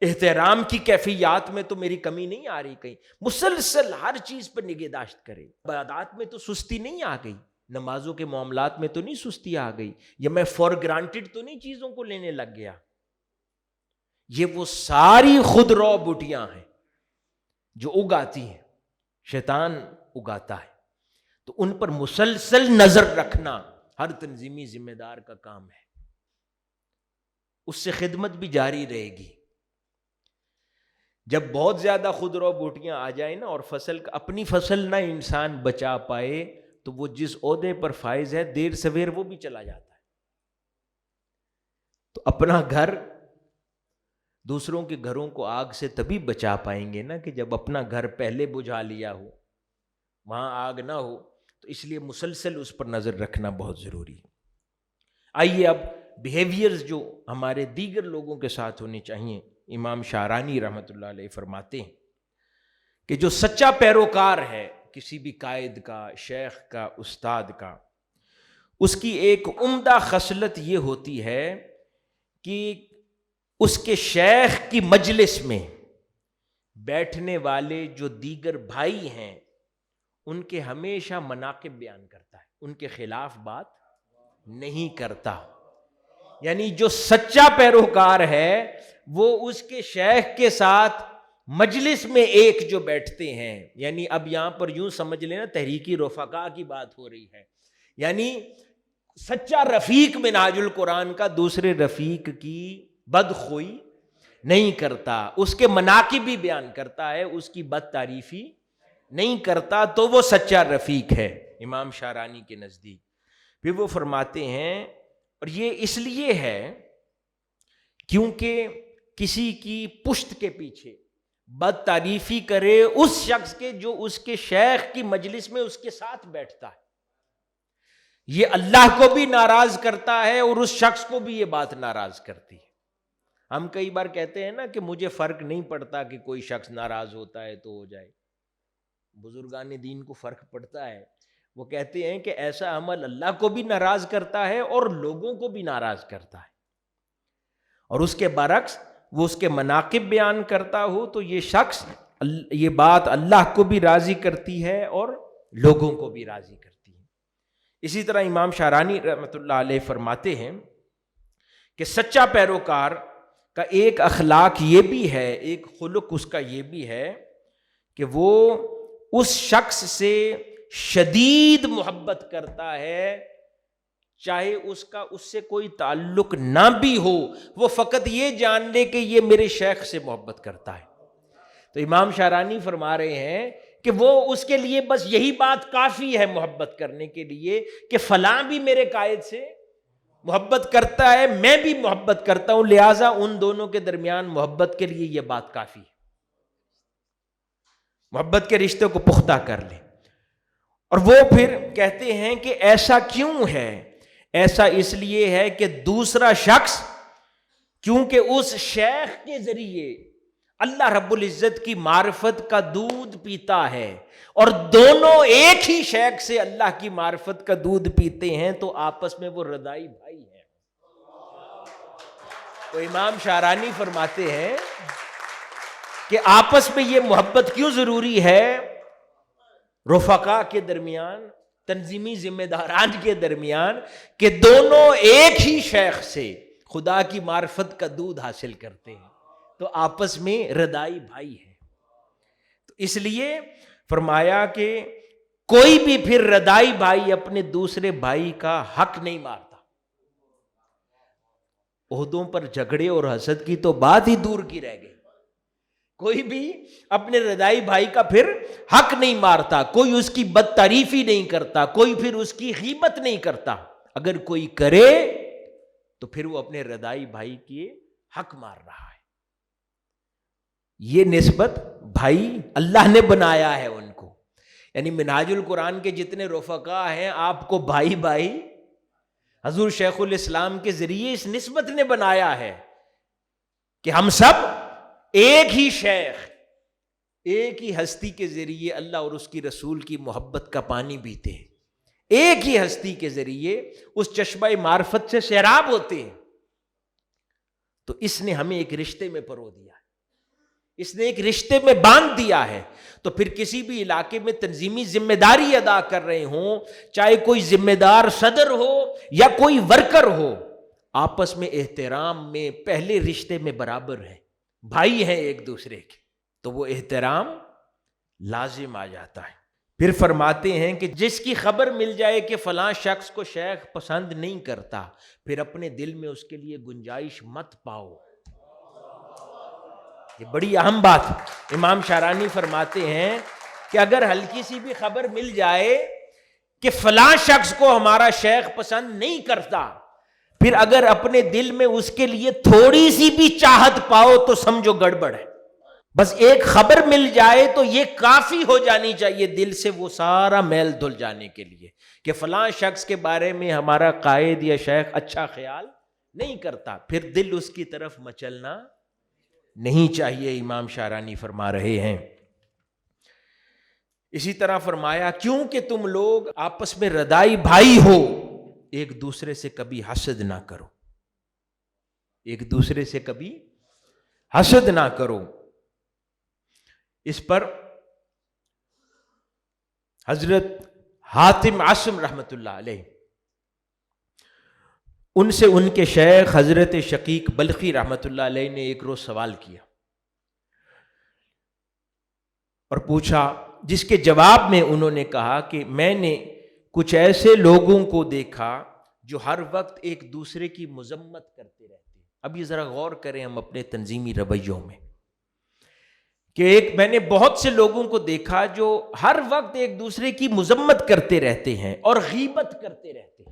احترام کی کیفیات میں تو میری کمی نہیں آ رہی، کہیں مسلسل ہر چیز پر نگہداشت کرے۔ عبادات میں تو سستی نہیں آ گئی، نمازوں کے معاملات میں تو نہیں سستی آ گئی، یا میں فار گرانٹڈ تو نہیں چیزوں کو لینے لگ گیا۔ یہ وہ ساری خود رو بوٹیاں ہیں جو اگاتی ہیں، شیطان اگاتا ہے، تو ان پر مسلسل نظر رکھنا ہر تنظیمی ذمہ دار کا کام ہے۔ اس سے خدمت بھی جاری رہے گی۔ جب بہت زیادہ خود رو بوٹیاں آ جائیں نا، اور اپنی فصل نہ انسان بچا پائے، تو وہ جس عہدے پر فائز ہے دیر سویر وہ بھی چلا جاتا ہے۔ تو اپنا گھر دوسروں کے گھروں کو آگ سے تبھی بچا پائیں گے نا کہ جب اپنا گھر پہلے بجھا لیا ہو، وہاں آگ نہ ہو، تو اس لیے مسلسل اس پر نظر رکھنا بہت ضروری ہے۔ آئیے اب بیہیویئرز جو ہمارے دیگر لوگوں کے ساتھ ہونے چاہیے، امام شعرانی رحمۃ اللہ علیہ فرماتے ہیں کہ جو سچا پیروکار ہے کسی بھی قائد کا، شیخ کا، استاد کا، اس کی ایک عمدہ خصلت یہ ہوتی ہے کہ اس کے شیخ کی مجلس میں بیٹھنے والے جو دیگر بھائی ہیں ان کے ہمیشہ مناقب بیان کرتا ہے، ان کے خلاف بات نہیں کرتا۔ یعنی جو سچا پیروکار ہے وہ اس کے شیخ کے ساتھ مجلس میں ایک جو بیٹھتے ہیں، یعنی اب یہاں پر یوں سمجھ لینا تحریکی رفقا کی بات ہو رہی ہے، یعنی سچا رفیق منہاج القرآن کا دوسرے رفیق کی بدخوئی نہیں کرتا، اس کے مناقب بھی بیان کرتا ہے، اس کی بد تعریفی نہیں کرتا، تو وہ سچا رفیق ہے امام شعرانی کے نزدیک۔ پھر وہ فرماتے ہیں، اور یہ اس لیے ہے کیونکہ کسی کی پشت کے پیچھے بد تعریفی کرے اس شخص کے جو اس کے شیخ کی مجلس میں اس کے ساتھ بیٹھتا ہے، یہ اللہ کو بھی ناراض کرتا ہے اور اس شخص کو بھی یہ بات ناراض کرتی ہے۔ ہم کئی بار کہتے ہیں نا کہ مجھے فرق نہیں پڑتا کہ کوئی شخص ناراض ہوتا ہے تو ہو جائے، بزرگان دین کو فرق پڑتا ہے۔ وہ کہتے ہیں کہ ایسا عمل اللہ کو بھی ناراض کرتا ہے اور لوگوں کو بھی ناراض کرتا ہے، اور اس کے برعکس وہ اس کے مناقب بیان کرتا ہو تو یہ شخص، یہ بات اللہ کو بھی راضی کرتی ہے اور لوگوں کو بھی راضی کرتی ہے۔ اسی طرح امام شعرانی رحمۃ اللہ علیہ فرماتے ہیں کہ سچا پیروکار کا ایک اخلاق یہ بھی ہے، ایک خلق اس کا یہ بھی ہے کہ وہ اس شخص سے شدید محبت کرتا ہے، چاہے اس کا اس سے کوئی تعلق نہ بھی ہو، وہ فقط یہ جان لے کہ یہ میرے شیخ سے محبت کرتا ہے۔ تو امام شعرانی فرما رہے ہیں کہ وہ اس کے لیے بس یہی بات کافی ہے محبت کرنے کے لیے کہ فلاں بھی میرے قائد سے محبت کرتا ہے، میں بھی محبت کرتا ہوں، لہٰذا ان دونوں کے درمیان محبت کے لیے یہ بات کافی ہے، محبت کے رشتے کو پختہ کر لیں۔ اور وہ پھر کہتے ہیں کہ ایسا کیوں ہے؟ ایسا اس لیے ہے کہ دوسرا شخص کیونکہ اس شیخ کے ذریعے اللہ رب العزت کی معرفت کا دودھ پیتا ہے، اور دونوں ایک ہی شیخ سے اللہ کی معرفت کا دودھ پیتے ہیں، تو آپس میں وہ رضائی بھائی ہیں۔ تو امام شعرانی فرماتے ہیں کہ آپس میں یہ محبت کیوں ضروری ہے رفقا کے درمیان، تنظیمی ذمہ داران کے درمیان، کہ دونوں ایک ہی شیخ سے خدا کی معرفت کا دودھ حاصل کرتے ہیں، تو آپس میں رضائی بھائی ہے۔ تو اس لیے فرمایا کہ کوئی بھی پھر رضائی بھائی اپنے دوسرے بھائی کا حق نہیں مارتا۔ عہدوں پر جھگڑے اور حسد کی تو بات ہی دور کی رہ گئی، کوئی بھی اپنے رضائی بھائی کا پھر حق نہیں مارتا، کوئی اس کی بد تعریفی نہیں کرتا، کوئی پھر اس کی غیبت نہیں کرتا۔ اگر کوئی کرے تو پھر وہ اپنے رضائی بھائی کی حق مار رہا ہے۔ یہ نسبت بھائی اللہ نے بنایا ہے ان کو، یعنی منہاج القرآن کے جتنے رفقا ہیں آپ کو بھائی بھائی حضور شیخ الاسلام کے ذریعے اس نسبت نے بنایا ہے کہ ہم سب ایک ہی شیخ، ایک ہی ہستی کے ذریعے اللہ اور اس کی رسول کی محبت کا پانی پیتے ہیں، ایک ہی ہستی کے ذریعے اس چشمہ معرفت سے سیراب ہوتے ہیں۔ تو اس نے ہمیں ایک رشتے میں پرو دیا ہے، اس نے ایک رشتے میں باندھ دیا ہے۔ تو پھر کسی بھی علاقے میں تنظیمی ذمہ داری ادا کر رہے ہوں، چاہے کوئی ذمہ دار صدر ہو یا کوئی ورکر ہو، آپس میں احترام میں پہلے رشتے میں برابر ہے، بھائی ہیں ایک دوسرے کے، تو وہ احترام لازم آ جاتا ہے۔ پھر فرماتے ہیں کہ جس کی خبر مل جائے کہ فلاں شخص کو شیخ پسند نہیں کرتا، پھر اپنے دل میں اس کے لیے گنجائش مت پاؤ۔ یہ بڑی اہم بات امام شعرانی فرماتے ہیں کہ اگر ہلکی سی بھی خبر مل جائے کہ فلاں شخص کو ہمارا شیخ پسند نہیں کرتا، پھر اگر اپنے دل میں اس کے لیے تھوڑی سی بھی چاہت پاؤ تو سمجھو گڑبڑ ہے. بس ایک خبر مل جائے تو یہ کافی ہو جانی چاہیے دل سے وہ سارا میل دھل جانے کے لیے کہ فلاں شخص کے بارے میں ہمارا قائد یا شیخ اچھا خیال نہیں کرتا، پھر دل اس کی طرف مچلنا نہیں چاہیے. امام شعرانی فرما رہے ہیں. اسی طرح فرمایا کیونکہ تم لوگ آپس میں ردائی بھائی ہو، ایک دوسرے سے کبھی حسد نہ کرو، ایک دوسرے سے کبھی حسد نہ کرو. اس پر حضرت حاتم عاصم رحمت اللہ علیہ ان سے ان کے شیخ حضرت شقیق بلخی رحمت اللہ علیہ نے ایک روز سوال کیا اور پوچھا، جس کے جواب میں انہوں نے کہا کہ میں نے کچھ ایسے لوگوں کو دیکھا جو ہر وقت ایک دوسرے کی مذمت کرتے رہتے ہیں. اب یہ ذرا غور کریں ہم اپنے تنظیمی رویوں میں کہ میں نے بہت سے لوگوں کو دیکھا جو ہر وقت ایک دوسرے کی مذمت کرتے رہتے ہیں اور غیبت کرتے رہتے ہیں.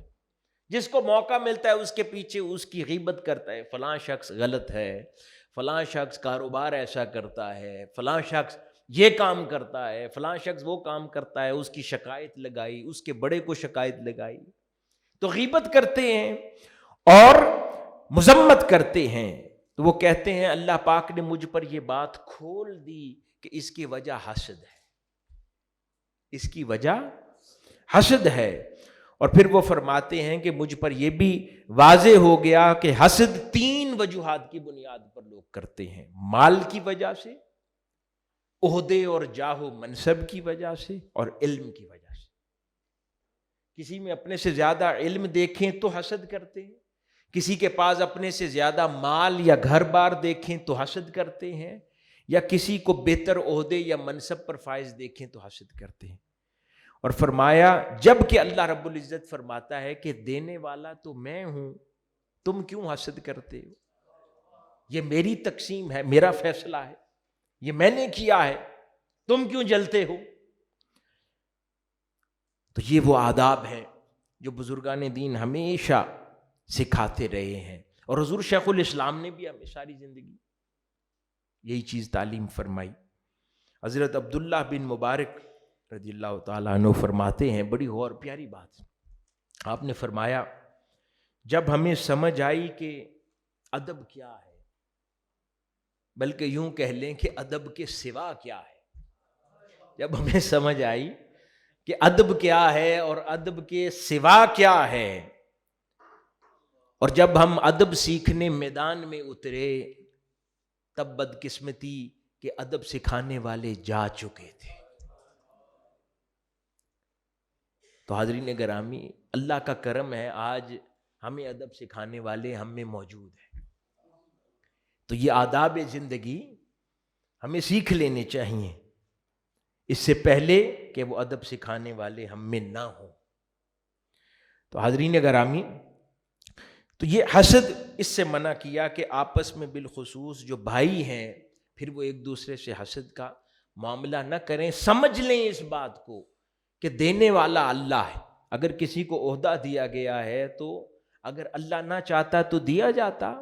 جس کو موقع ملتا ہے اس کے پیچھے اس کی غیبت کرتا ہے، فلاں شخص غلط ہے، فلاں شخص کاروبار ایسا کرتا ہے، فلاں شخص یہ کام کرتا ہے، فلاں شخص وہ کام کرتا ہے، اس کی شکایت لگائی، اس کے بڑے کو شکایت لگائی. تو غیبت کرتے ہیں اور مذمت کرتے ہیں. تو وہ کہتے ہیں اللہ پاک نے مجھ پر یہ بات کھول دی کہ اس کی وجہ حسد ہے، اس کی وجہ حسد ہے. اور پھر وہ فرماتے ہیں کہ مجھ پر یہ بھی واضح ہو گیا کہ حسد 3 وجوہات کی بنیاد پر لوگ کرتے ہیں: مال کی وجہ سے، عہدے اور جاہ و منصب کی وجہ سے، اور علم کی وجہ سے. کسی میں اپنے سے زیادہ علم دیکھیں تو حسد کرتے ہیں، کسی کے پاس اپنے سے زیادہ مال یا گھر بار دیکھیں تو حسد کرتے ہیں، یا کسی کو بہتر عہدے یا منصب پر فائز دیکھیں تو حسد کرتے ہیں. اور فرمایا جب کہ اللہ رب العزت فرماتا ہے کہ دینے والا تو میں ہوں، تم کیوں حسد کرتے ہو؟ یہ میری تقسیم ہے، میرا فیصلہ ہے، یہ میں نے کیا ہے، تم کیوں جلتے ہو؟ تو یہ وہ آداب ہیں جو بزرگان دین ہمیشہ سکھاتے رہے ہیں، اور حضور شیخ الاسلام نے بھی ہمیں ساری زندگی یہی چیز تعلیم فرمائی. حضرت عبداللہ بن مبارک رضی اللہ تعالیٰ عنہ فرماتے ہیں بڑی غور پیاری بات. آپ نے فرمایا جب ہمیں سمجھ آئی کہ ادب کیا ہے، بلکہ یوں کہہ لیں کہ ادب کے سوا کیا ہے، جب ہمیں سمجھ آئی کہ ادب کیا ہے اور ادب کے سوا کیا ہے، اور جب ہم ادب سیکھنے میدان میں اترے تب بدقسمتی کہ ادب سکھانے والے جا چکے تھے. تو حاضرین گرامی، اللہ کا کرم ہے آج ہمیں ادب سکھانے والے ہم میں موجود ہیں. تو یہ آداب زندگی ہمیں سیکھ لینے چاہیے اس سے پہلے کہ وہ ادب سکھانے والے ہم میں نہ ہوں. تو حاضرین گرامی، تو یہ حسد اس سے منع کیا کہ آپس میں بالخصوص جو بھائی ہیں پھر وہ ایک دوسرے سے حسد کا معاملہ نہ کریں. سمجھ لیں اس بات کو کہ دینے والا اللہ ہے. اگر کسی کو عہدہ دیا گیا ہے تو اگر اللہ نہ چاہتا تو دیا جاتا.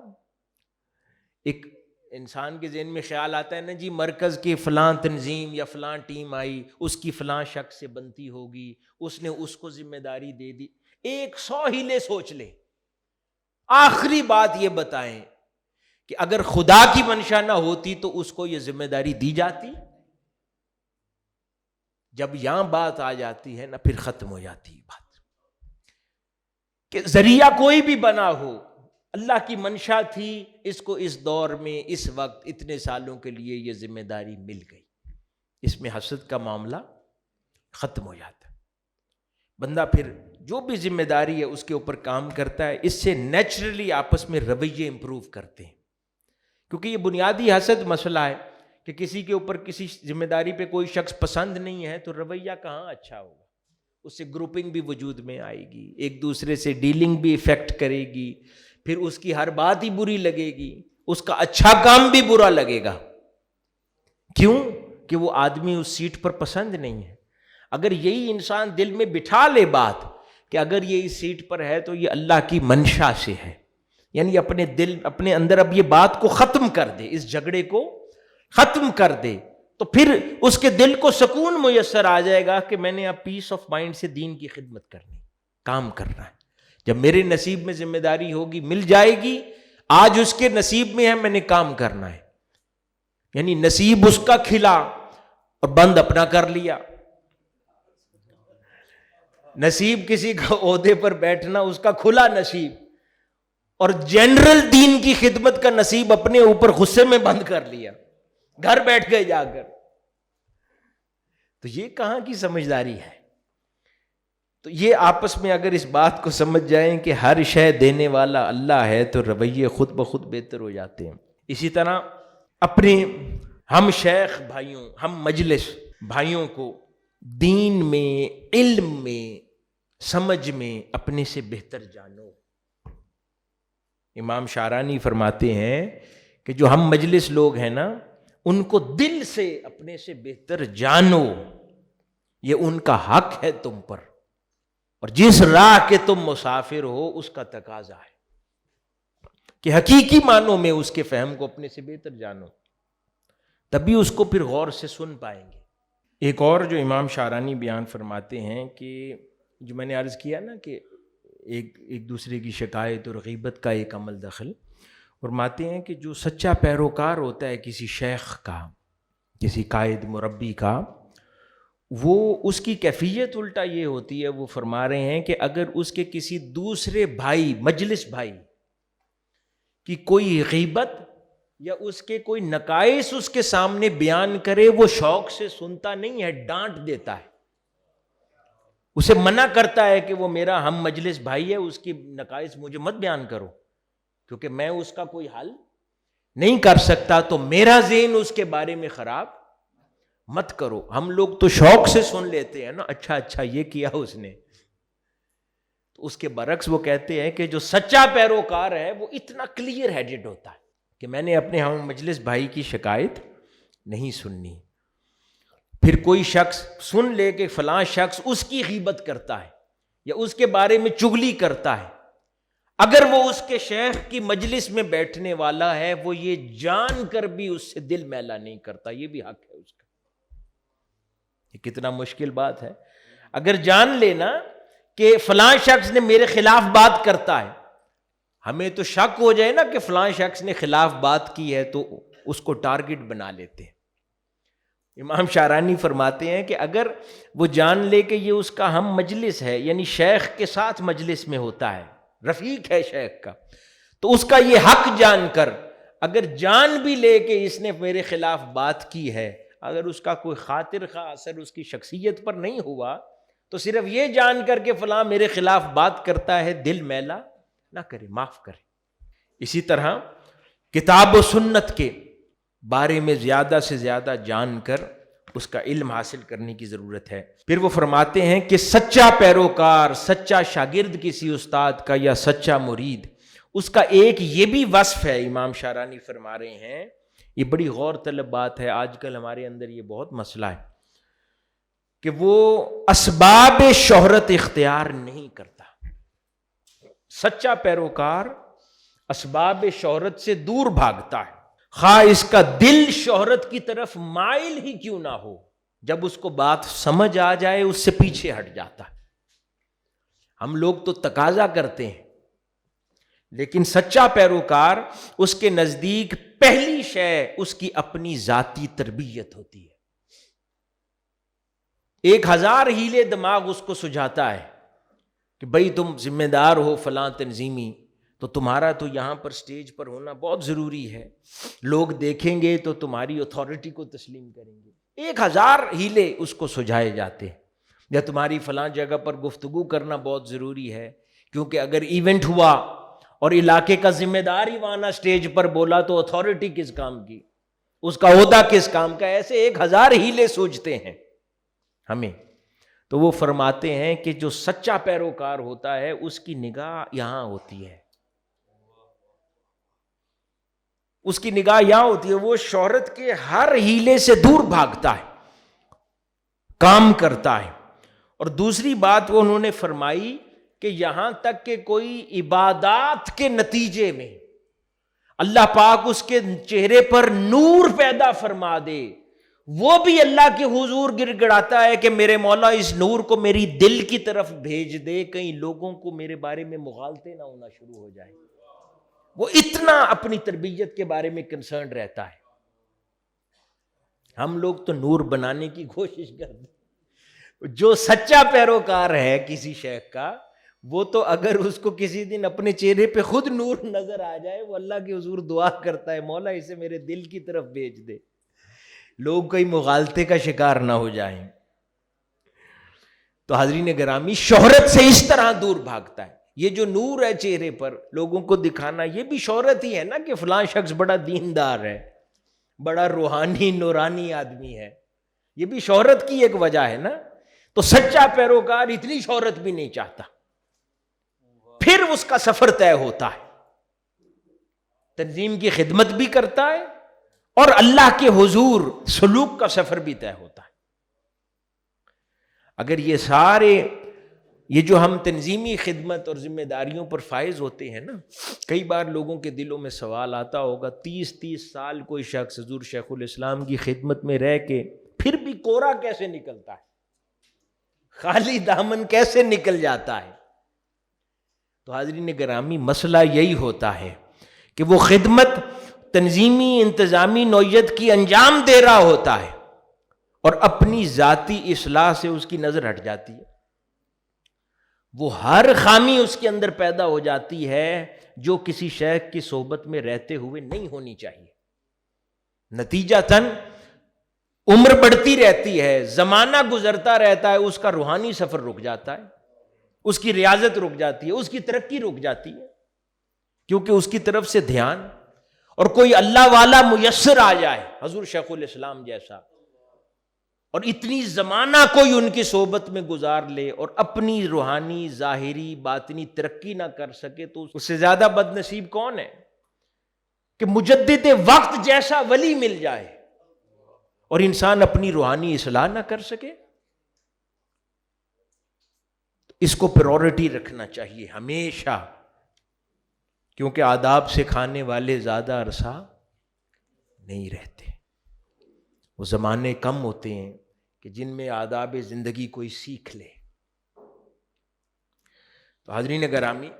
ایک انسان کے ذہن میں خیال آتا ہے نا جی مرکز کی فلاں تنظیم یا فلاں ٹیم آئی، اس کی فلاں شخص سے بنتی ہوگی، اس نے اس کو ذمہ داری دے دی. 100 ہیلے سوچ لے، آخری بات یہ بتائیں کہ اگر خدا کی منشا نہ ہوتی تو اس کو یہ ذمہ داری دی جاتی؟ جب یہاں بات آ جاتی ہے نا پھر ختم ہو جاتی ہے بات. کہ ذریعہ کوئی بھی بنا ہو، اللہ کی منشا تھی اس کو اس دور میں اس وقت اتنے سالوں کے لیے یہ ذمہ داری مل گئی، اس میں حسد کا معاملہ ختم ہو جاتا ہے. بندہ پھر جو بھی ذمہ داری ہے اس کے اوپر کام کرتا ہے، اس سے نیچرلی آپس میں رویے امپروو کرتے ہیں. کیونکہ یہ بنیادی حسد مسئلہ ہے کہ کسی کے اوپر کسی ذمہ داری پہ کوئی شخص پسند نہیں ہے تو رویہ کہاں اچھا ہوگا. اس سے گروپنگ بھی وجود میں آئے گی، ایک دوسرے سے ڈیلنگ بھی افیکٹ کرے گی، پھر اس کی ہر بات ہی بری لگے گی، اس کا اچھا کام بھی برا لگے گا. کیوں؟ کہ وہ آدمی اس سیٹ پر پسند نہیں ہے. اگر یہی انسان دل میں بٹھا لے بات کہ اگر یہ اس سیٹ پر ہے تو یہ اللہ کی منشا سے ہے، یعنی اپنے دل اپنے اندر اب یہ بات کو ختم کر دے، اس جھگڑے کو ختم کر دے، تو پھر اس کے دل کو سکون میسر آ جائے گا کہ میں نے اب پیس آف مائنڈ سے دین کی خدمت کرنی، کام کرنا ہے۔ جب میرے نصیب میں ذمہ داری ہوگی مل جائے گی، آج اس کے نصیب میں ہے، میں نے کام کرنا ہے، یعنی نصیب اس کا کھلا اور بند اپنا کر لیا۔ نصیب کسی کا عہدے پر بیٹھنا، اس کا کھلا نصیب، اور جنرل دین کی خدمت کا نصیب اپنے اوپر غصے میں بند کر لیا، گھر بیٹھ گئے جا کر۔ تو یہ کہاں کی سمجھداری ہے؟ تو یہ آپس میں اگر اس بات کو سمجھ جائیں کہ ہر شے دینے والا اللہ ہے تو رویے خود بخود بہتر ہو جاتے ہیں۔ اسی طرح اپنے ہم شیخ بھائیوں، ہم مجلس بھائیوں کو دین میں، علم میں، سمجھ میں اپنے سے بہتر جانو۔ امام شعرانی فرماتے ہیں کہ جو ہم مجلس لوگ ہیں نا، ان کو دل سے اپنے سے بہتر جانو، یہ ان کا حق ہے تم پر، اور جس راہ کے تم مسافر ہو اس کا تقاضا ہے کہ حقیقی معنوں میں اس کے فہم کو اپنے سے بہتر جانو، تبھی اس کو پھر غور سے سن پائیں گے۔ ایک اور جو امام شعرانی بیان فرماتے ہیں کہ جو میں نے عرض کیا نا کہ ایک دوسرے کی شکایت اور غیبت کا ایک عمل دخل، فرماتے ہیں کہ جو سچا پیروکار ہوتا ہے کسی شیخ کا، کسی قائد مربی کا، وہ اس کی کیفیت الٹا یہ ہوتی ہے، وہ فرما رہے ہیں کہ اگر اس کے کسی دوسرے بھائی، مجلس بھائی کی کوئی غیبت یا اس کے کوئی نقائص اس کے سامنے بیان کرے، وہ شوق سے سنتا نہیں ہے، ڈانٹ دیتا ہے، اسے منع کرتا ہے کہ وہ میرا ہم مجلس بھائی ہے، اس کی نقائص مجھے مت بیان کرو، کیونکہ میں اس کا کوئی حل نہیں کر سکتا، تو میرا ذہن اس کے بارے میں خراب مت کرو۔ ہم لوگ تو شوق سے سن لیتے ہیں نا، اچھا یہ کیا اس نے۔ تو اس کے برعکس وہ کہتے ہیں کہ جو سچا پیروکار ہے وہ اتنا کلیئر ہیڈڈ ہوتا ہے کہ میں نے اپنے ہم مجلس بھائی کی شکایت نہیں سننی۔ پھر کوئی شخص سن لے کہ فلاں شخص اس کی غیبت کرتا ہے یا اس کے بارے میں چغلی کرتا ہے، اگر وہ اس کے شیخ کی مجلس میں بیٹھنے والا ہے، وہ یہ جان کر بھی اس سے دل میلا نہیں کرتا، یہ بھی حق ہے اس کا۔ یہ کتنا مشکل بات ہے۔ اگر جان لینا کہ فلاں شخص نے میرے خلاف بات کرتا ہے، ہمیں تو شک ہو جائے نا کہ فلاں شخص نے خلاف بات کی ہے، تو اس کو ٹارگٹ بنا لیتے ہیں۔ امام شعرانی فرماتے ہیں کہ اگر وہ جان لے کہ یہ اس کا ہم مجلس ہے، یعنی شیخ کے ساتھ مجلس میں ہوتا ہے، رفیق ہے شیخ کا، تو اس کا یہ حق جان کر اگر جان بھی لے کہ اس نے میرے خلاف بات کی ہے، اگر اس کا کوئی خاطر خواہ اثر اس کی شخصیت پر نہیں ہوا، تو صرف یہ جان کر کے فلاں میرے خلاف بات کرتا ہے، دل میلا نہ کرے، معاف کرے۔ اسی طرح کتاب و سنت کے بارے میں زیادہ سے زیادہ جان کر اس کا علم حاصل کرنے کی ضرورت ہے۔ پھر وہ فرماتے ہیں کہ سچا پیروکار، سچا شاگرد کسی استاد کا یا سچا مرید، اس کا ایک یہ بھی وصف ہے، امام شعرانی فرما رہے ہیں، یہ بڑی غور طلب بات ہے، آج کل ہمارے اندر یہ بہت مسئلہ ہے کہ وہ اسباب شہرت اختیار نہیں کرتا۔ سچا پیروکار اسباب شہرت سے دور بھاگتا ہے، خواہ اس کا دل شہرت کی طرف مائل ہی کیوں نہ ہو، جب اس کو بات سمجھ آ جائے اس سے پیچھے ہٹ جاتا ہے۔ ہم لوگ تو تقاضا کرتے ہیں، لیکن سچا پیروکار اس کے نزدیک پہلی شے اس کی اپنی ذاتی تربیت ہوتی ہے۔ 1000 ہیلے دماغ اس کو سجھاتا ہے کہ بھئی تم ذمہ دار ہو فلاں تنظیمی، تو تمہارا تو یہاں پر سٹیج پر ہونا بہت ضروری ہے، لوگ دیکھیں گے تو تمہاری اتھارٹی کو تسلیم کریں گے۔ 1000 ہیلے اس کو سجھائے جاتے ہیں، یا تمہاری فلاں جگہ پر گفتگو کرنا بہت ضروری ہے، کیونکہ اگر ایونٹ ہوا اور علاقے کا ذمہ دار ہی وہاں اسٹیج پر بولا تو اتھارٹی کس کام کی، اس کا عہدہ کس کام کا۔ ایسے 1000 ہیلے سوچتے ہیں ہمیں۔ تو وہ فرماتے ہیں کہ جو سچا پیروکار ہوتا ہے اس کی نگاہ یہاں ہوتی ہے، اس کی نگاہ یہاں ہوتی ہے، وہ شہرت کے ہر ہیلے سے دور بھاگتا ہے، کام کرتا ہے۔ اور دوسری بات وہ انہوں نے فرمائی کہ یہاں تک کہ کوئی عبادات کے نتیجے میں اللہ پاک اس کے چہرے پر نور پیدا فرما دے، وہ بھی اللہ کے حضور گر گڑاتا ہے کہ میرے مولا اس نور کو میری دل کی طرف بھیج دے، کئی لوگوں کو میرے بارے میں مغالطے نہ ہونا شروع ہو جائے۔ وہ اتنا اپنی تربیت کے بارے میں کنسرن رہتا ہے۔ ہم لوگ تو نور بنانے کی کوشش کرتے ہیں۔ جو سچا پیروکار ہے کسی شیخ کا، وہ تو اگر اس کو کسی دن اپنے چہرے پہ خود نور نظر آ جائے، وہ اللہ کے حضور دعا کرتا ہے مولا اسے میرے دل کی طرف بھیج دے، لوگ کئی مغالطے کا شکار نہ ہو جائیں۔ تو حاضرین گرامی، شہرت سے اس طرح دور بھاگتا ہے۔ یہ جو نور ہے چہرے پر لوگوں کو دکھانا، یہ بھی شہرت ہی ہے نا کہ فلاں شخص بڑا دیندار ہے، بڑا روحانی نورانی آدمی ہے، یہ بھی شہرت کی ایک وجہ ہے نا۔ تو سچا پیروکار اتنی شہرت بھی نہیں چاہتا، پھر اس کا سفر طے ہوتا ہے، تنظیم کی خدمت بھی کرتا ہے اور اللہ کے حضور سلوک کا سفر بھی طے ہوتا ہے۔ اگر یہ جو ہم تنظیمی خدمت اور ذمہ داریوں پر فائز ہوتے ہیں نا، کئی بار لوگوں کے دلوں میں سوال آتا ہوگا، 30 سال کوئی شخص حضور شیخ الاسلام کی خدمت میں رہ کے پھر بھی کوڑا کیسے نکلتا ہے، خالی دامن کیسے نکل جاتا ہے؟ تو حاضرین گرامی، مسئلہ یہی ہوتا ہے کہ وہ خدمت تنظیمی انتظامی نوعیت کی انجام دے رہا ہوتا ہے اور اپنی ذاتی اصلاح سے اس کی نظر ہٹ جاتی ہے۔ وہ ہر خامی اس کے اندر پیدا ہو جاتی ہے جو کسی شیخ کی صحبت میں رہتے ہوئے نہیں ہونی چاہیے۔ نتیجتاً عمر بڑھتی رہتی ہے، زمانہ گزرتا رہتا ہے، اس کا روحانی سفر رک جاتا ہے، اس کی ریاضت رک جاتی ہے، اس کی ترقی رک جاتی ہے، کیونکہ اس کی طرف سے دھیان اور کوئی اللہ والا میسر آ جائے حضور شیخ الاسلام جیسا، اور اتنی زمانہ کوئی ان کی صحبت میں گزار لے اور اپنی روحانی ظاہری باطنی ترقی نہ کر سکے، تو اس سے زیادہ بد نصیب کون ہے کہ مجدد وقت جیسا ولی مل جائے اور انسان اپنی روحانی اصلاح نہ کر سکے۔ اس کو پرائورٹی رکھنا چاہیے ہمیشہ، کیونکہ آداب سکھانے والے زیادہ عرصہ نہیں رہتے۔ وہ زمانے کم ہوتے ہیں کہ جن میں آداب زندگی کوئی سیکھ لے۔ تو حاضرین گرامی،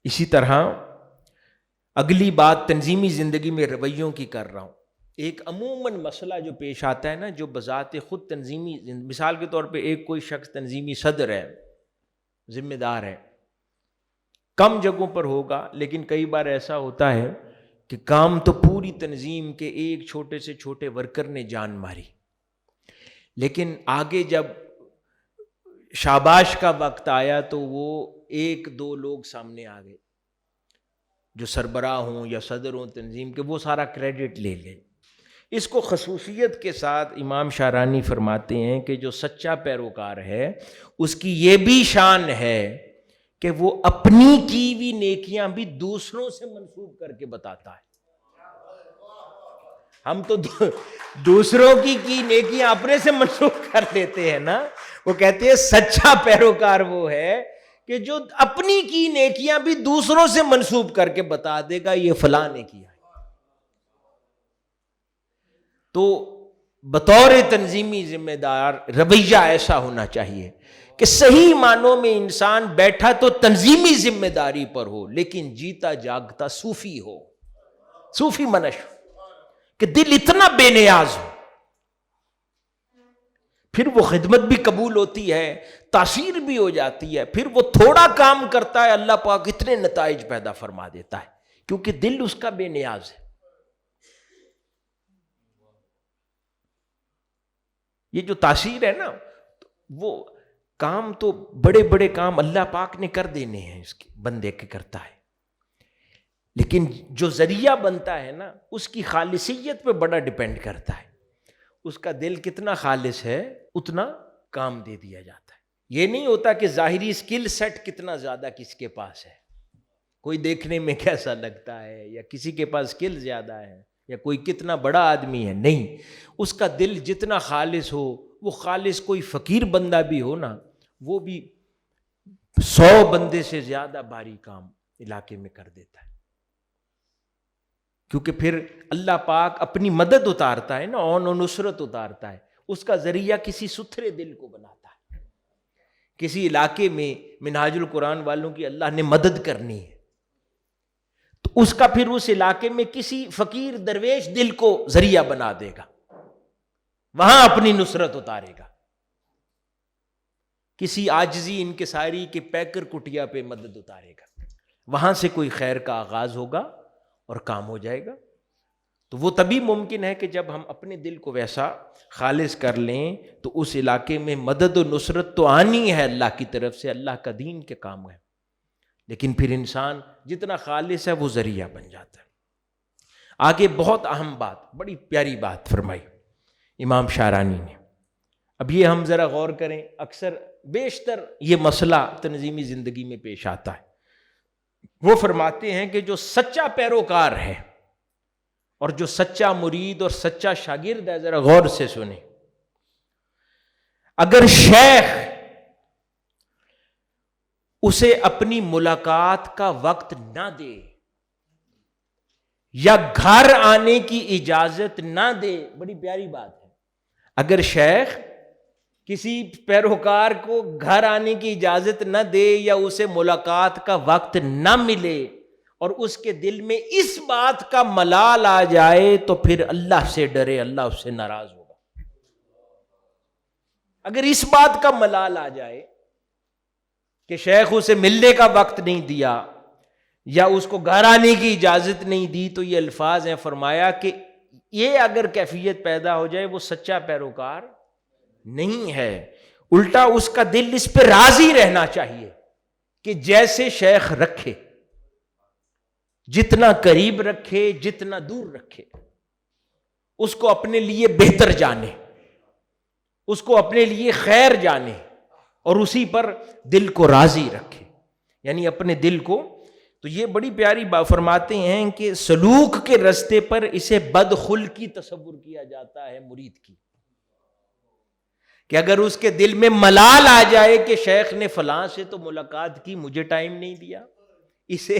اسی طرح اگلی بات تنظیمی زندگی میں رویوں کی کر رہا ہوں۔ ایک عموماً مسئلہ جو پیش آتا ہے نا، جو بذات خود تنظیمی، مثال کے طور پہ ایک کوئی شخص تنظیمی صدر ہے، ذمہ دار ہے، کم جگہوں پر ہوگا، لیکن کئی بار ایسا ہوتا ہے کہ کام تو پوری تنظیم کے ایک چھوٹے سے چھوٹے ورکر نے جان ماری، لیکن آگے جب شاباش کا وقت آیا تو وہ 1-2 لوگ سامنے آ گئے جو سربراہ ہوں یا صدر ہوں تنظیم کے، وہ سارا کریڈٹ لے لیں۔ اس کو خصوصیت کے ساتھ امام شارانی فرماتے ہیں کہ جو سچا پیروکار ہے اس کی یہ بھی شان ہے کہ وہ اپنی کی ہوئی نیکیاں بھی دوسروں سے منسوب کر کے بتاتا ہے۔ ہم تو دوسروں کی نیکیاں اپنے سے منسوب کر دیتے ہیں نا۔ وہ کہتے ہیں سچا پیروکار وہ ہے کہ جو اپنی کی نیکیاں بھی دوسروں سے منسوب کر کے بتا دے گا یہ فلاں نے کیا ہے۔ تو بطور تنظیمی ذمہ دار رویہ ایسا ہونا چاہیے کہ صحیح معنوں میں انسان بیٹھا تو تنظیمی ذمہ داری پر ہو، لیکن جیتا جاگتا صوفی ہو، صوفی منش ہو، کہ دل اتنا بے نیاز ہو، پھر وہ خدمت بھی قبول ہوتی ہے، تاثیر بھی ہو جاتی ہے، پھر وہ تھوڑا کام کرتا ہے اللہ پاک اتنے نتائج پیدا فرما دیتا ہے، کیونکہ دل اس کا بے نیاز ہے۔ یہ جو تاثیر ہے نا، وہ کام تو بڑے بڑے کام اللہ پاک نے کر دینے ہیں، اس کے بندے کے کرتا ہے، لیکن جو ذریعہ بنتا ہے نا اس کی خالصیت پہ بڑا ڈیپینڈ کرتا ہے، اس کا دل کتنا خالص ہے اتنا کام دے دیا جاتا ہے۔ یہ نہیں ہوتا کہ ظاہری اسکل سیٹ کتنا زیادہ کس کے پاس ہے، کوئی دیکھنے میں کیسا لگتا ہے یا کسی کے پاس اسکل زیادہ ہے یا کوئی کتنا بڑا آدمی ہے، نہیں، اس کا دل جتنا خالص ہو، وہ خالص کوئی فقیر بندہ بھی ہو نا، وہ بھی 100 100 بندے سے زیادہ بھاری کام علاقے میں کر دیتا ہے، کیونکہ پھر اللہ پاک اپنی مدد اتارتا ہے نا، اون و نصرت اتارتا ہے، اس کا ذریعہ کسی ستھرے دل کو بناتا ہے۔ کسی علاقے میں منہاج القرآن والوں کی اللہ نے مدد کرنی ہے تو اس کا پھر اس علاقے میں کسی فقیر درویش دل کو ذریعہ بنا دے گا، وہاں اپنی نصرت اتارے گا۔ کسی عاجزی انکساری کے پیکر کٹیا پہ مدد اتارے گا، وہاں سے کوئی خیر کا آغاز ہوگا اور کام ہو جائے گا۔ تو وہ تبھی ممکن ہے کہ جب ہم اپنے دل کو ویسا خالص کر لیں تو اس علاقے میں مدد و نصرت تو آنی ہے اللہ کی طرف سے، اللہ کا دین کے کام ہے، لیکن پھر انسان جتنا خالص ہے وہ ذریعہ بن جاتا ہے۔ آگے بہت اہم بات، بڑی پیاری بات فرمائی امام شارانی نے۔ اب یہ ہم ذرا غور کریں، اکثر بیشتر یہ مسئلہ تنظیمی زندگی میں پیش آتا ہے۔ وہ فرماتے ہیں کہ جو سچا پیروکار ہے اور جو سچا مرید اور سچا شاگرد ہے، ذرا غور سے سنیں، اگر شیخ اسے اپنی ملاقات کا وقت نہ دے یا گھر آنے کی اجازت نہ دے، بڑی پیاری بات ہے، اگر شیخ کسی پیروکار کو گھر آنے کی اجازت نہ دے یا اسے ملاقات کا وقت نہ ملے اور اس کے دل میں اس بات کا ملال آ جائے تو پھر اللہ سے ڈرے، اللہ اس سے ناراض ہوگا۔ اگر اس بات کا ملال آ جائے کہ شیخ اسے ملنے کا وقت نہیں دیا یا اس کو گھر آنے کی اجازت نہیں دی، تو یہ الفاظ ہیں، فرمایا کہ یہ اگر کیفیت پیدا ہو جائے وہ سچا پیروکار نہیں ہے، الٹا اس کا دل اس پہ راضی رہنا چاہیے کہ جیسے شیخ رکھے، جتنا قریب رکھے جتنا دور رکھے، اس کو اپنے لیے بہتر جانے، اس کو اپنے لیے خیر جانے اور اسی پر دل کو راضی رکھے، یعنی اپنے دل کو۔ تو یہ بڑی پیاری بات فرماتے ہیں کہ سلوک کے رستے پر اسے بدخلقی تصور کیا جاتا ہے مرید کی، کہ اگر اس کے دل میں ملال آ جائے کہ شیخ نے فلاں سے تو ملاقات کی، مجھے ٹائم نہیں دیا، اسے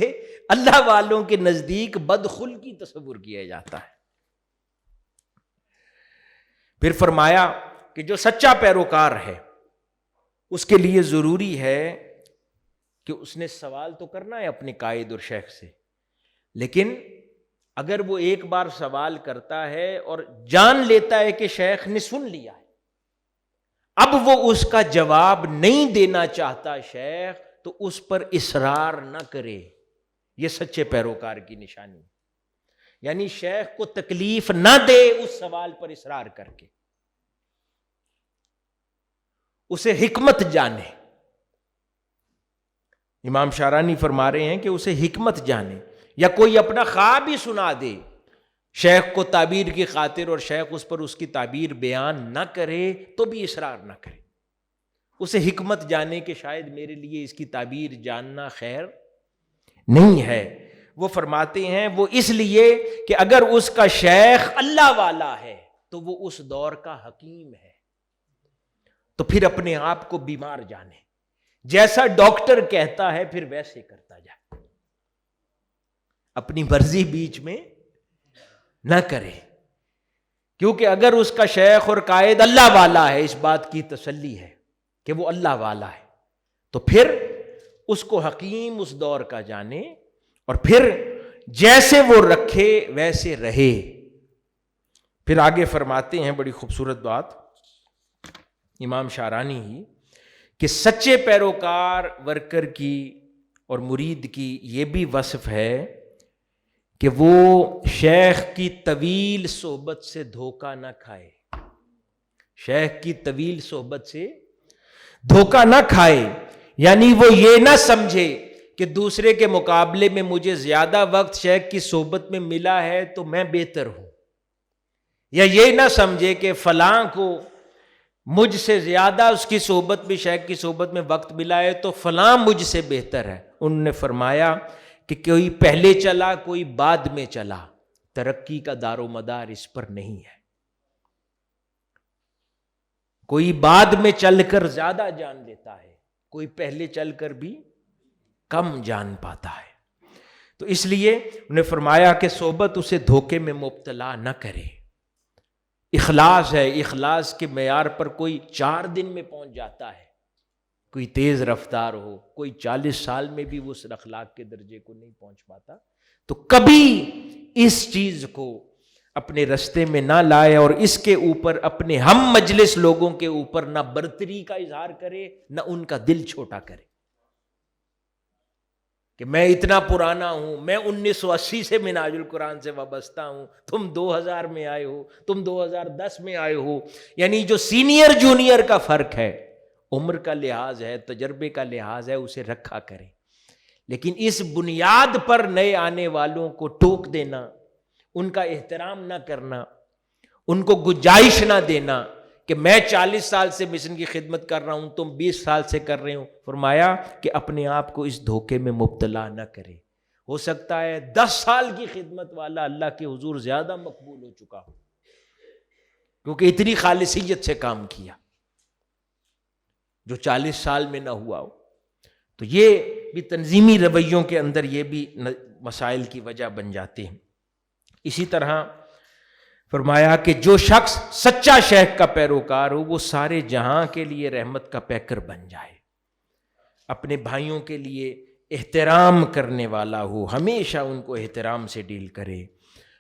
اللہ والوں کے نزدیک بدخلقی تصور کیا جاتا ہے۔ پھر فرمایا کہ جو سچا پیروکار ہے اس کے لیے ضروری ہے کہ اس نے سوال تو کرنا ہے اپنے قائد اور شیخ سے، لیکن اگر وہ ایک بار سوال کرتا ہے اور جان لیتا ہے کہ شیخ نے سن لیا ہے، اب وہ اس کا جواب نہیں دینا چاہتا شیخ، تو اس پر اصرار نہ کرے، یہ سچے پیروکار کی نشانی، یعنی شیخ کو تکلیف نہ دے اس سوال پر اصرار کر کے، اسے حکمت جانے۔ امام شارانی فرما رہے ہیں کہ اسے حکمت جانے، یا کوئی اپنا خواب ہی سنا دے شیخ کو تعبیر کی خاطر اور شیخ اس پر اس کی تعبیر بیان نہ کرے تو بھی اصرار نہ کرے، اسے حکمت جانے کہ شاید میرے لیے اس کی تعبیر جاننا خیر نہیں ہے۔ وہ فرماتے ہیں وہ اس لیے کہ اگر اس کا شیخ اللہ والا ہے تو وہ اس دور کا حکیم ہے، تو پھر اپنے آپ کو بیمار جانے، جیسا ڈاکٹر کہتا ہے پھر ویسے کرتا جائے، اپنی مرضی بیچ میں نہ کرے، کیونکہ اگر اس کا شیخ اور قائد اللہ والا ہے، اس بات کی تسلی ہے کہ وہ اللہ والا ہے، تو پھر اس کو حکیم اس دور کا جانے اور پھر جیسے وہ رکھے ویسے رہے۔ پھر آگے فرماتے ہیں بڑی خوبصورت بات امام شارانی ہی، کہ سچے پیروکار ورکر کی اور مرید کی یہ بھی وصف ہے کہ وہ شیخ کی طویل صحبت سے دھوکہ نہ کھائے، شیخ کی طویل صحبت سے دھوکہ نہ کھائے، یعنی وہ یہ نہ سمجھے کہ دوسرے کے مقابلے میں مجھے زیادہ وقت شیخ کی صحبت میں ملا ہے تو میں بہتر ہوں، یا یہ نہ سمجھے کہ فلاں کو مجھ سے زیادہ اس کی صحبت میں شیخ کی صحبت میں وقت ملا ہے تو فلاں مجھ سے بہتر ہے۔ انہوں نے فرمایا کہ کوئی پہلے چلا کوئی بعد میں چلا، ترقی کا دار و مدار اس پر نہیں ہے، کوئی بعد میں چل کر زیادہ جان لیتا ہے، کوئی پہلے چل کر بھی کم جان پاتا ہے۔ تو اس لیے انہیں فرمایا کہ صحبت اسے دھوکے میں مبتلا نہ کرے۔ اخلاص ہے، اخلاص کے معیار پر کوئی 4 دن میں پہنچ جاتا ہے، کوئی تیز رفتار ہو، کوئی 40 سال میں بھی اس اخلاق کے درجے کو نہیں پہنچ پاتا۔ تو کبھی اس چیز کو اپنے رستے میں نہ لائے اور اس کے اوپر اپنے ہم مجلس لوگوں کے اوپر نہ برتری کا اظہار کرے، نہ ان کا دل چھوٹا کرے کہ میں اتنا پرانا ہوں، میں 1980 سے منہاج القرآن سے وابستہ ہوں، تم 2000 میں آئے ہو، تم 2010 میں آئے ہو۔ یعنی جو سینئر جونیئر کا فرق ہے، عمر کا لحاظ ہے، تجربے کا لحاظ ہے، اسے رکھا کریں۔ لیکن اس بنیاد پر نئے آنے والوں کو ٹوک دینا، ان کا احترام نہ کرنا، ان کو گنجائش نہ دینا کہ میں 40 سال سے مشن کی خدمت کر رہا ہوں، تم 20 سال سے کر رہے ہو، فرمایا کہ اپنے آپ کو اس دھوکے میں مبتلا نہ کرے۔ ہو سکتا ہے 10 سال کی خدمت والا اللہ کے حضور زیادہ مقبول ہو چکا ہو، کیونکہ اتنی خالصیت سے کام کیا، جو 40 سال میں نہ ہوا ہو۔ تو یہ بھی تنظیمی رویوں کے اندر یہ بھی مسائل کی وجہ بن جاتے ہیں۔ اسی طرح فرمایا کہ جو شخص سچا شیخ کا پیروکار ہو، وہ سارے جہاں کے لیے رحمت کا پیکر بن جائے، اپنے بھائیوں کے لیے احترام کرنے والا ہو، ہمیشہ ان کو احترام سے ڈیل کرے،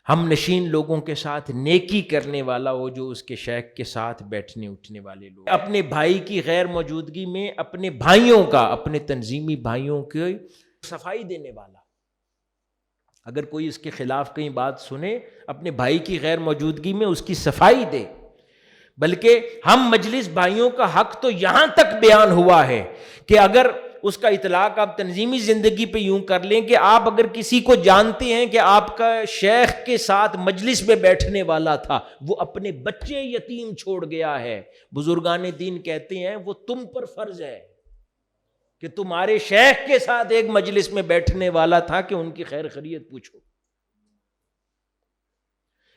ہم نشین لوگوں کے ساتھ نیکی کرنے والا ہو، جو اس کے شیخ کے ساتھ بیٹھنے اٹھنے والے لوگ، اپنے بھائی کی غیر موجودگی میں اپنے بھائیوں کا، اپنے تنظیمی بھائیوں کی صفائی دینے والا۔ اگر کوئی اس کے خلاف کہیں بات سنے، اپنے بھائی کی غیر موجودگی میں اس کی صفائی دے۔ بلکہ ہم مجلس بھائیوں کا حق تو یہاں تک بیان ہوا ہے کہ اگر اس کا اطلاق آپ تنظیمی زندگی پہ یوں کر لیں کہ آپ اگر کسی کو جانتے ہیں کہ آپ کا شیخ کے ساتھ مجلس میں بیٹھنے والا تھا، وہ اپنے بچے یتیم چھوڑ گیا ہے، بزرگان دین کہتے ہیں وہ تم پر فرض ہے کہ تمہارے شیخ کے ساتھ ایک مجلس میں بیٹھنے والا تھا کہ ان کی خیر خیریت پوچھو۔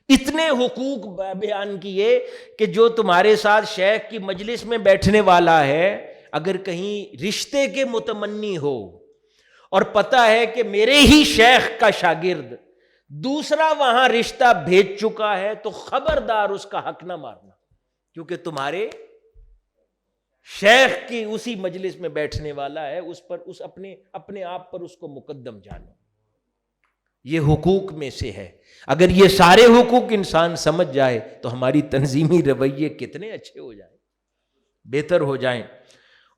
اتنے حقوق بیان کیے کہ جو تمہارے ساتھ شیخ کی مجلس میں بیٹھنے والا ہے، اگر کہیں رشتے کے متمنی ہو اور پتہ ہے کہ میرے ہی شیخ کا شاگرد دوسرا وہاں رشتہ بھیج چکا ہے، تو خبردار اس کا حق نہ مارنا، کیونکہ تمہارے شیخ کی اسی مجلس میں بیٹھنے والا ہے، اس پر اس اپنے آپ پر اس کو مقدم جانو۔ یہ حقوق میں سے ہے۔ اگر یہ سارے حقوق انسان سمجھ جائے تو ہماری تنظیمی رویے کتنے اچھے ہو جائیں، بہتر ہو جائیں،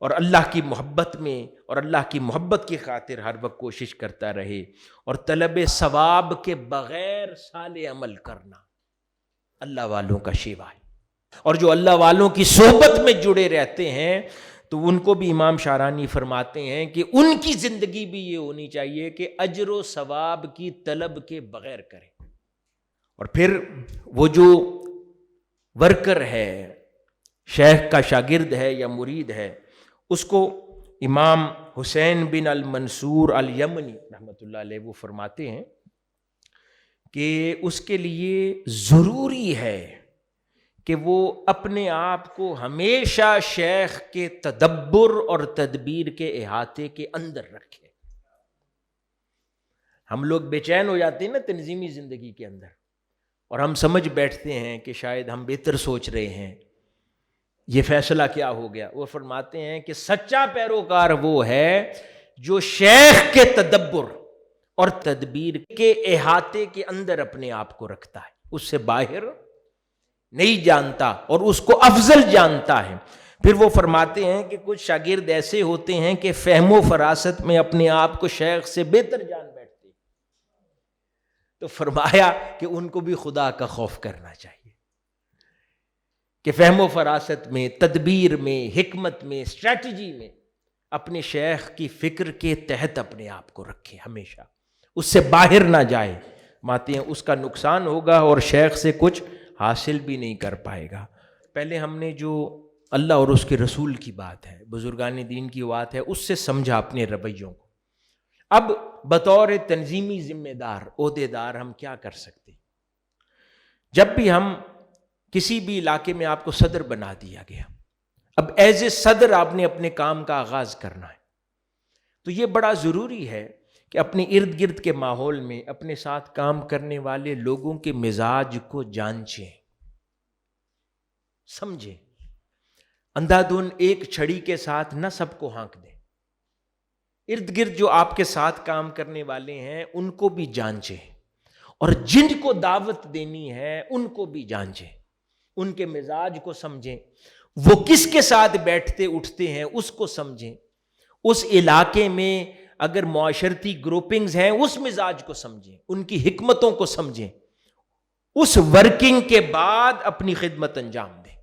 اور اللہ کی محبت میں اور اللہ کی محبت کی خاطر ہر وقت کوشش کرتا رہے، اور طلب ثواب کے بغیر صالح عمل کرنا اللہ والوں کا شیوا ہے۔ اور جو اللہ والوں کی صحبت میں جڑے رہتے ہیں تو ان کو بھی امام شعرانی فرماتے ہیں کہ ان کی زندگی بھی یہ ہونی چاہیے کہ اجر و ثواب کی طلب کے بغیر کریں۔ اور پھر وہ جو ورکر ہے، شیخ کا شاگرد ہے یا مرید ہے، اس کو امام حسین بن المنصور الیمنی رحمۃ اللہ علیہ وہ فرماتے ہیں کہ اس کے لیے ضروری ہے کہ وہ اپنے آپ کو ہمیشہ شیخ کے تدبر اور تدبیر کے احاطے کے اندر رکھے۔ ہم لوگ بے چین ہو جاتے ہیں نا تنظیمی زندگی کے اندر، اور ہم سمجھ بیٹھتے ہیں کہ شاید ہم بہتر سوچ رہے ہیں، یہ فیصلہ کیا ہو گیا۔ وہ فرماتے ہیں کہ سچا پیروکار وہ ہے جو شیخ کے تدبر اور تدبیر کے احاطے کے اندر اپنے آپ کو رکھتا ہے، اس سے باہر نہیں جانتا اور اس کو افضل جانتا ہے۔ پھر وہ فرماتے ہیں کہ کچھ شاگرد ایسے ہوتے ہیں کہ فہم و فراست میں اپنے آپ کو شیخ سے بہتر جان بیٹھتے ہیں، تو فرمایا کہ ان کو بھی خدا کا خوف کرنا چاہیے کہ فہم و فراست میں، تدبیر میں، حکمت میں، اسٹریٹجی میں اپنے شیخ کی فکر کے تحت اپنے آپ کو رکھے، ہمیشہ اس سے باہر نہ جائے۔ ماتے ہیں اس کا نقصان ہوگا اور شیخ سے کچھ حاصل بھی نہیں کر پائے گا۔ پہلے ہم نے جو اللہ اور اس کے رسول کی بات ہے، بزرگان دین کی بات ہے، اس سے سمجھا اپنے رویوں کو۔ اب بطور تنظیمی ذمہ دار، عہدے دار، ہم کیا کر سکتے؟ جب بھی ہم کسی بھی علاقے میں آپ کو صدر بنا دیا گیا، اب ایز اے صدر آپ نے اپنے کام کا آغاز کرنا ہے، تو یہ بڑا ضروری ہے کہ اپنے ارد گرد کے ماحول میں اپنے ساتھ کام کرنے والے لوگوں کے مزاج کو جانچیں، سمجھیں۔ اندھا دھن ایک چھڑی کے ساتھ نہ سب کو ہانک دیں، ارد گرد جو آپ کے ساتھ کام کرنے والے ہیں ان کو بھی جانچیں، اور جن کو دعوت دینی ہے ان کو بھی جانچیں، ان کے مزاج کو سمجھیں، وہ کس کے ساتھ بیٹھتے اٹھتے ہیں اس کو سمجھیں، اس علاقے میں اگر معاشرتی گروپنگز ہیں اس مزاج کو سمجھیں، ان کی حکمتوں کو سمجھیں، اس ورکنگ کے بعد اپنی خدمت انجام دیں۔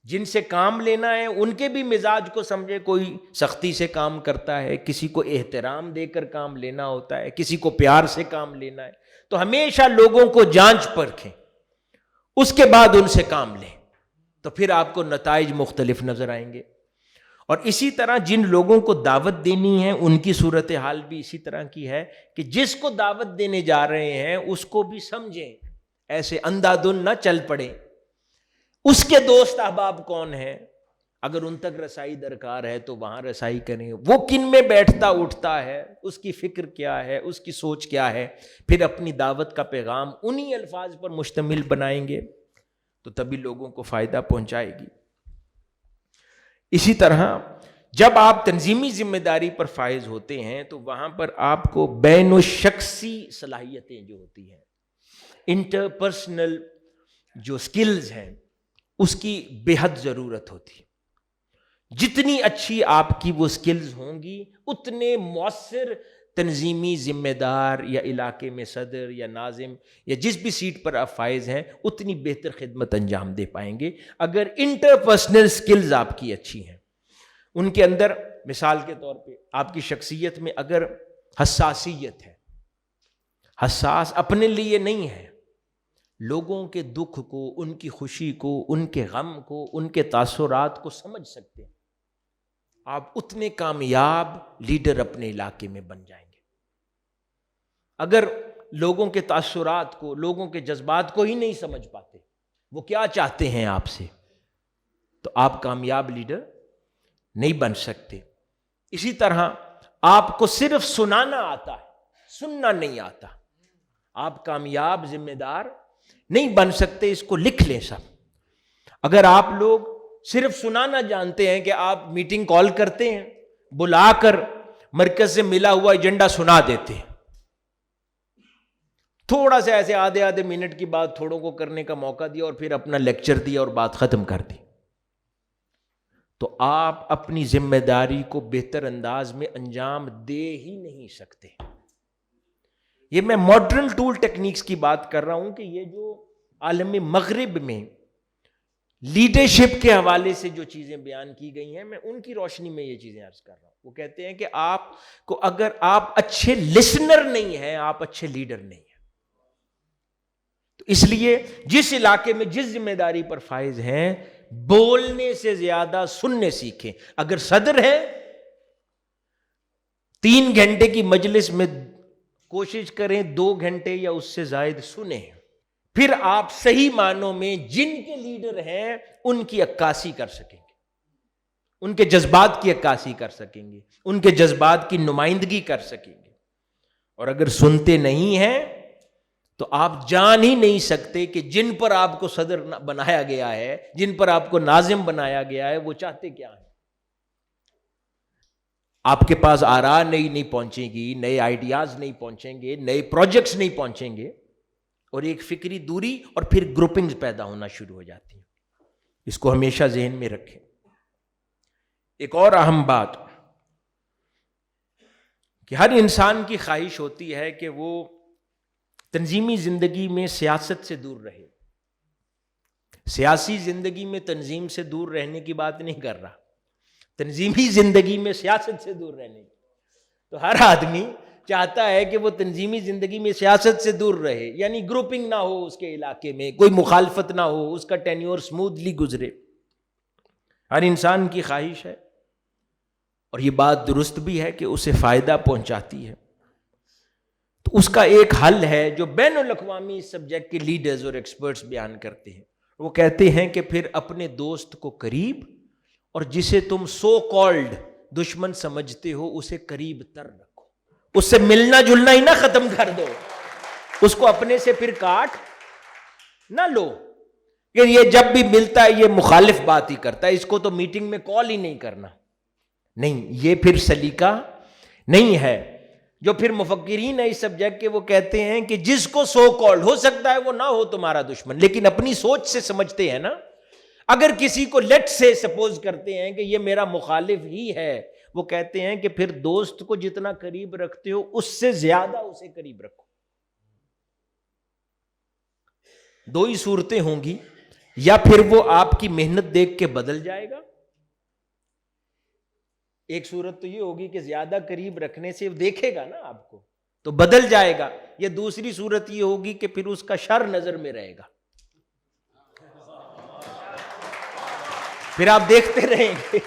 جن سے کام لینا ہے ان کے بھی مزاج کو سمجھے، کوئی سختی سے کام کرتا ہے، کسی کو احترام دے کر کام لینا ہوتا ہے، کسی کو پیار سے کام لینا ہے، تو ہمیشہ لوگوں کو جانچ پرکھیں، اس کے بعد ان سے کام لیں، تو پھر آپ کو نتائج مختلف نظر آئیں گے۔ اور اسی طرح جن لوگوں کو دعوت دینی ہے ان کی صورتحال بھی اسی طرح کی ہے کہ جس کو دعوت دینے جا رہے ہیں اس کو بھی سمجھیں، ایسے اندھا دھن نہ چل پڑے۔ اس کے دوست احباب کون ہیں، اگر ان تک رسائی درکار ہے تو وہاں رسائی کریں، وہ کن میں بیٹھتا اٹھتا ہے، اس کی فکر کیا ہے، اس کی سوچ کیا ہے، پھر اپنی دعوت کا پیغام انہی الفاظ پر مشتمل بنائیں گے تو تبھی لوگوں کو فائدہ پہنچائے گی۔ اسی طرح جب آپ تنظیمی ذمہ داری پر فائز ہوتے ہیں تو وہاں پر آپ کو بین الشخصی صلاحیتیں جو ہوتی ہیں، انٹرپرسنل جو سکلز ہیں، اس کی بے حد ضرورت ہوتی ہے۔ جتنی اچھی آپ کی وہ سکلز ہوں گی اتنے مؤثر تنظیمی ذمہ دار یا علاقے میں صدر یا ناظم یا جس بھی سیٹ پر آپ فائز ہیں اتنی بہتر خدمت انجام دے پائیں گے اگر انٹرپرسنل سکلز آپ کی اچھی ہیں۔ ان کے اندر مثال کے طور پہ آپ کی شخصیت میں اگر حساسیت ہے، حساس اپنے لیے نہیں ہے، لوگوں کے دکھ کو، ان کی خوشی کو، ان کے غم کو، ان کے تاثرات کو سمجھ سکتے ہیں، آپ اتنے کامیاب لیڈر اپنے علاقے میں بن جائیں گے۔ اگر لوگوں کے تاثرات کو، لوگوں کے جذبات کو ہی نہیں سمجھ پاتے، وہ کیا چاہتے ہیں آپ سے، تو آپ کامیاب لیڈر نہیں بن سکتے۔ اسی طرح آپ کو صرف سنانا آتا ہے، سننا نہیں آتا، آپ کامیاب ذمہ دار نہیں بن سکتے۔ اس کو لکھ لیں سب۔ اگر آپ لوگ صرف سنانا جانتے ہیں کہ آپ میٹنگ کال کرتے ہیں، بلا کر مرکز سے ملا ہوا ایجنڈا سنا دیتے ہیں، تھوڑا سا ایسے آدھے منٹ کی بات تھوڑوں کو کرنے کا موقع دیا اور پھر اپنا لیکچر دیا اور بات ختم کر دی، تو آپ اپنی ذمہ داری کو بہتر انداز میں انجام دے ہی نہیں سکتے۔ یہ میں ماڈرن ٹول ٹیکنیکس کی بات کر رہا ہوں کہ یہ جو عالم مغرب میں لیڈرشپ کے حوالے سے جو چیزیں بیان کی گئی ہیں، میں ان کی روشنی میں یہ چیزیں عرض کر رہا ہوں۔ وہ کہتے ہیں کہ آپ کو اگر آپ اچھے لسنر نہیں ہیں، آپ اچھے لیڈر نہیں ہیں۔ تو اس لیے جس علاقے میں جس ذمہ داری پر فائز ہیں، بولنے سے زیادہ سننے سیکھیں۔ اگر صدر ہے 3 گھنٹے کی مجلس میں کوشش کریں 2 گھنٹے یا اس سے زائد سنیں، پھر آپ صحیح معنوں میں جن کے لیڈر ہیں ان کی عکاسی کر سکیں گے، ان کے جذبات کی عکاسی کر سکیں گے، ان کے جذبات کی نمائندگی کر سکیں گے۔ اور اگر سنتے نہیں ہیں تو آپ جان ہی نہیں سکتے کہ جن پر آپ کو صدر بنایا گیا ہے، جن پر آپ کو ناظم بنایا گیا ہے، وہ چاہتے کیا ہیں۔ آپ کے پاس آراء نہیں پہنچیں گی، نئے آئیڈیاز نہیں پہنچیں گے، نئے پروجیکٹس نہیں پہنچیں گے، اور ایک فکری دوری اور پھر گروپنگز پیدا ہونا شروع ہو جاتی ہیں۔ اس کو ہمیشہ ذہن میں رکھیں۔ ایک اور اہم بات کہ ہر انسان کی خواہش ہوتی ہے کہ وہ تنظیمی زندگی میں سیاست سے دور رہے۔ سیاسی زندگی میں تنظیم سے دور رہنے کی بات نہیں کر رہا، تنظیمی زندگی میں سیاست سے دور رہنے کی۔ تو ہر آدمی چاہتا ہے کہ وہ تنظیمی زندگی میں سیاست سے دور رہے، یعنی گروپنگ نہ ہو اس کے علاقے میں، کوئی مخالفت نہ ہو، اس کا ٹینیور سموتھلی گزرے۔ ہر انسان کی خواہش ہے، اور یہ بات درست بھی ہے کہ اسے فائدہ پہنچاتی ہے۔ تو اس کا ایک حل ہے جو بین الاقوامی اس سبجیکٹ کے لیڈرز اور ایکسپرٹس بیان کرتے ہیں۔ وہ کہتے ہیں کہ پھر اپنے دوست کو قریب اور جسے تم سو کالڈ دشمن سمجھتے ہو اسے قریب تر رکھو، اس سے ملنا جلنا ہی نہ ختم کر دو، اس کو اپنے سے پھر کاٹ نہ لو کہ یہ جب بھی ملتا ہے یہ مخالف بات ہی کرتا ہے، اس کو تو میٹنگ میں کال ہی نہیں کرنا. نہیں، یہ پھر سلیقہ نہیں ہے. جو پھر مفکرین ہیں اس سبجیکٹ کے وہ کہتے ہیں کہ جس کو سو کالڈ، ہو سکتا ہے وہ نہ ہو تمہارا دشمن، لیکن اپنی سوچ سے سمجھتے ہیں نا. اگر کسی کو لیٹ سے سپوز کرتے ہیں کہ یہ میرا مخالف ہی ہے، وہ کہتے ہیں کہ پھر دوست کو جتنا قریب رکھتے ہو اس سے زیادہ اسے قریب رکھو. دو ہی صورتیں ہوں گی، یا پھر وہ آپ کی محنت دیکھ کے بدل جائے گا. ایک صورت تو یہ ہوگی کہ زیادہ قریب رکھنے سے دیکھے گا نا آپ کو تو بدل جائے گا، یا دوسری صورت یہ ہوگی کہ پھر اس کا شر نظر میں رہے گا، پھر آپ دیکھتے رہیں گے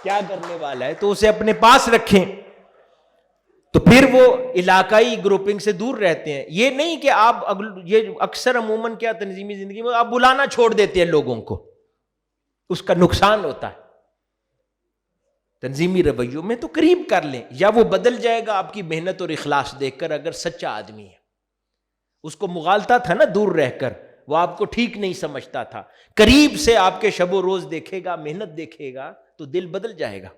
کیا کرنے والا ہے، تو اسے اپنے پاس رکھیں. تو پھر وہ علاقائی گروپنگ سے دور رہتے ہیں. یہ نہیں کہ آپ یہ اکثر عموماً کیا تنظیمی زندگی میں آپ بلانا چھوڑ دیتے ہیں لوگوں کو، اس کا نقصان ہوتا ہے. تنظیمی رویوں میں تو قریب کر لیں، یا وہ بدل جائے گا آپ کی محنت اور اخلاص دیکھ کر اگر سچا آدمی ہے. اس کو مغالطہ تھا نا دور رہ کر، وہ آپ کو ٹھیک نہیں سمجھتا تھا، قریب سے آپ کے شب و روز دیکھے گا، محنت دیکھے گا تو دل بدل جائے گا.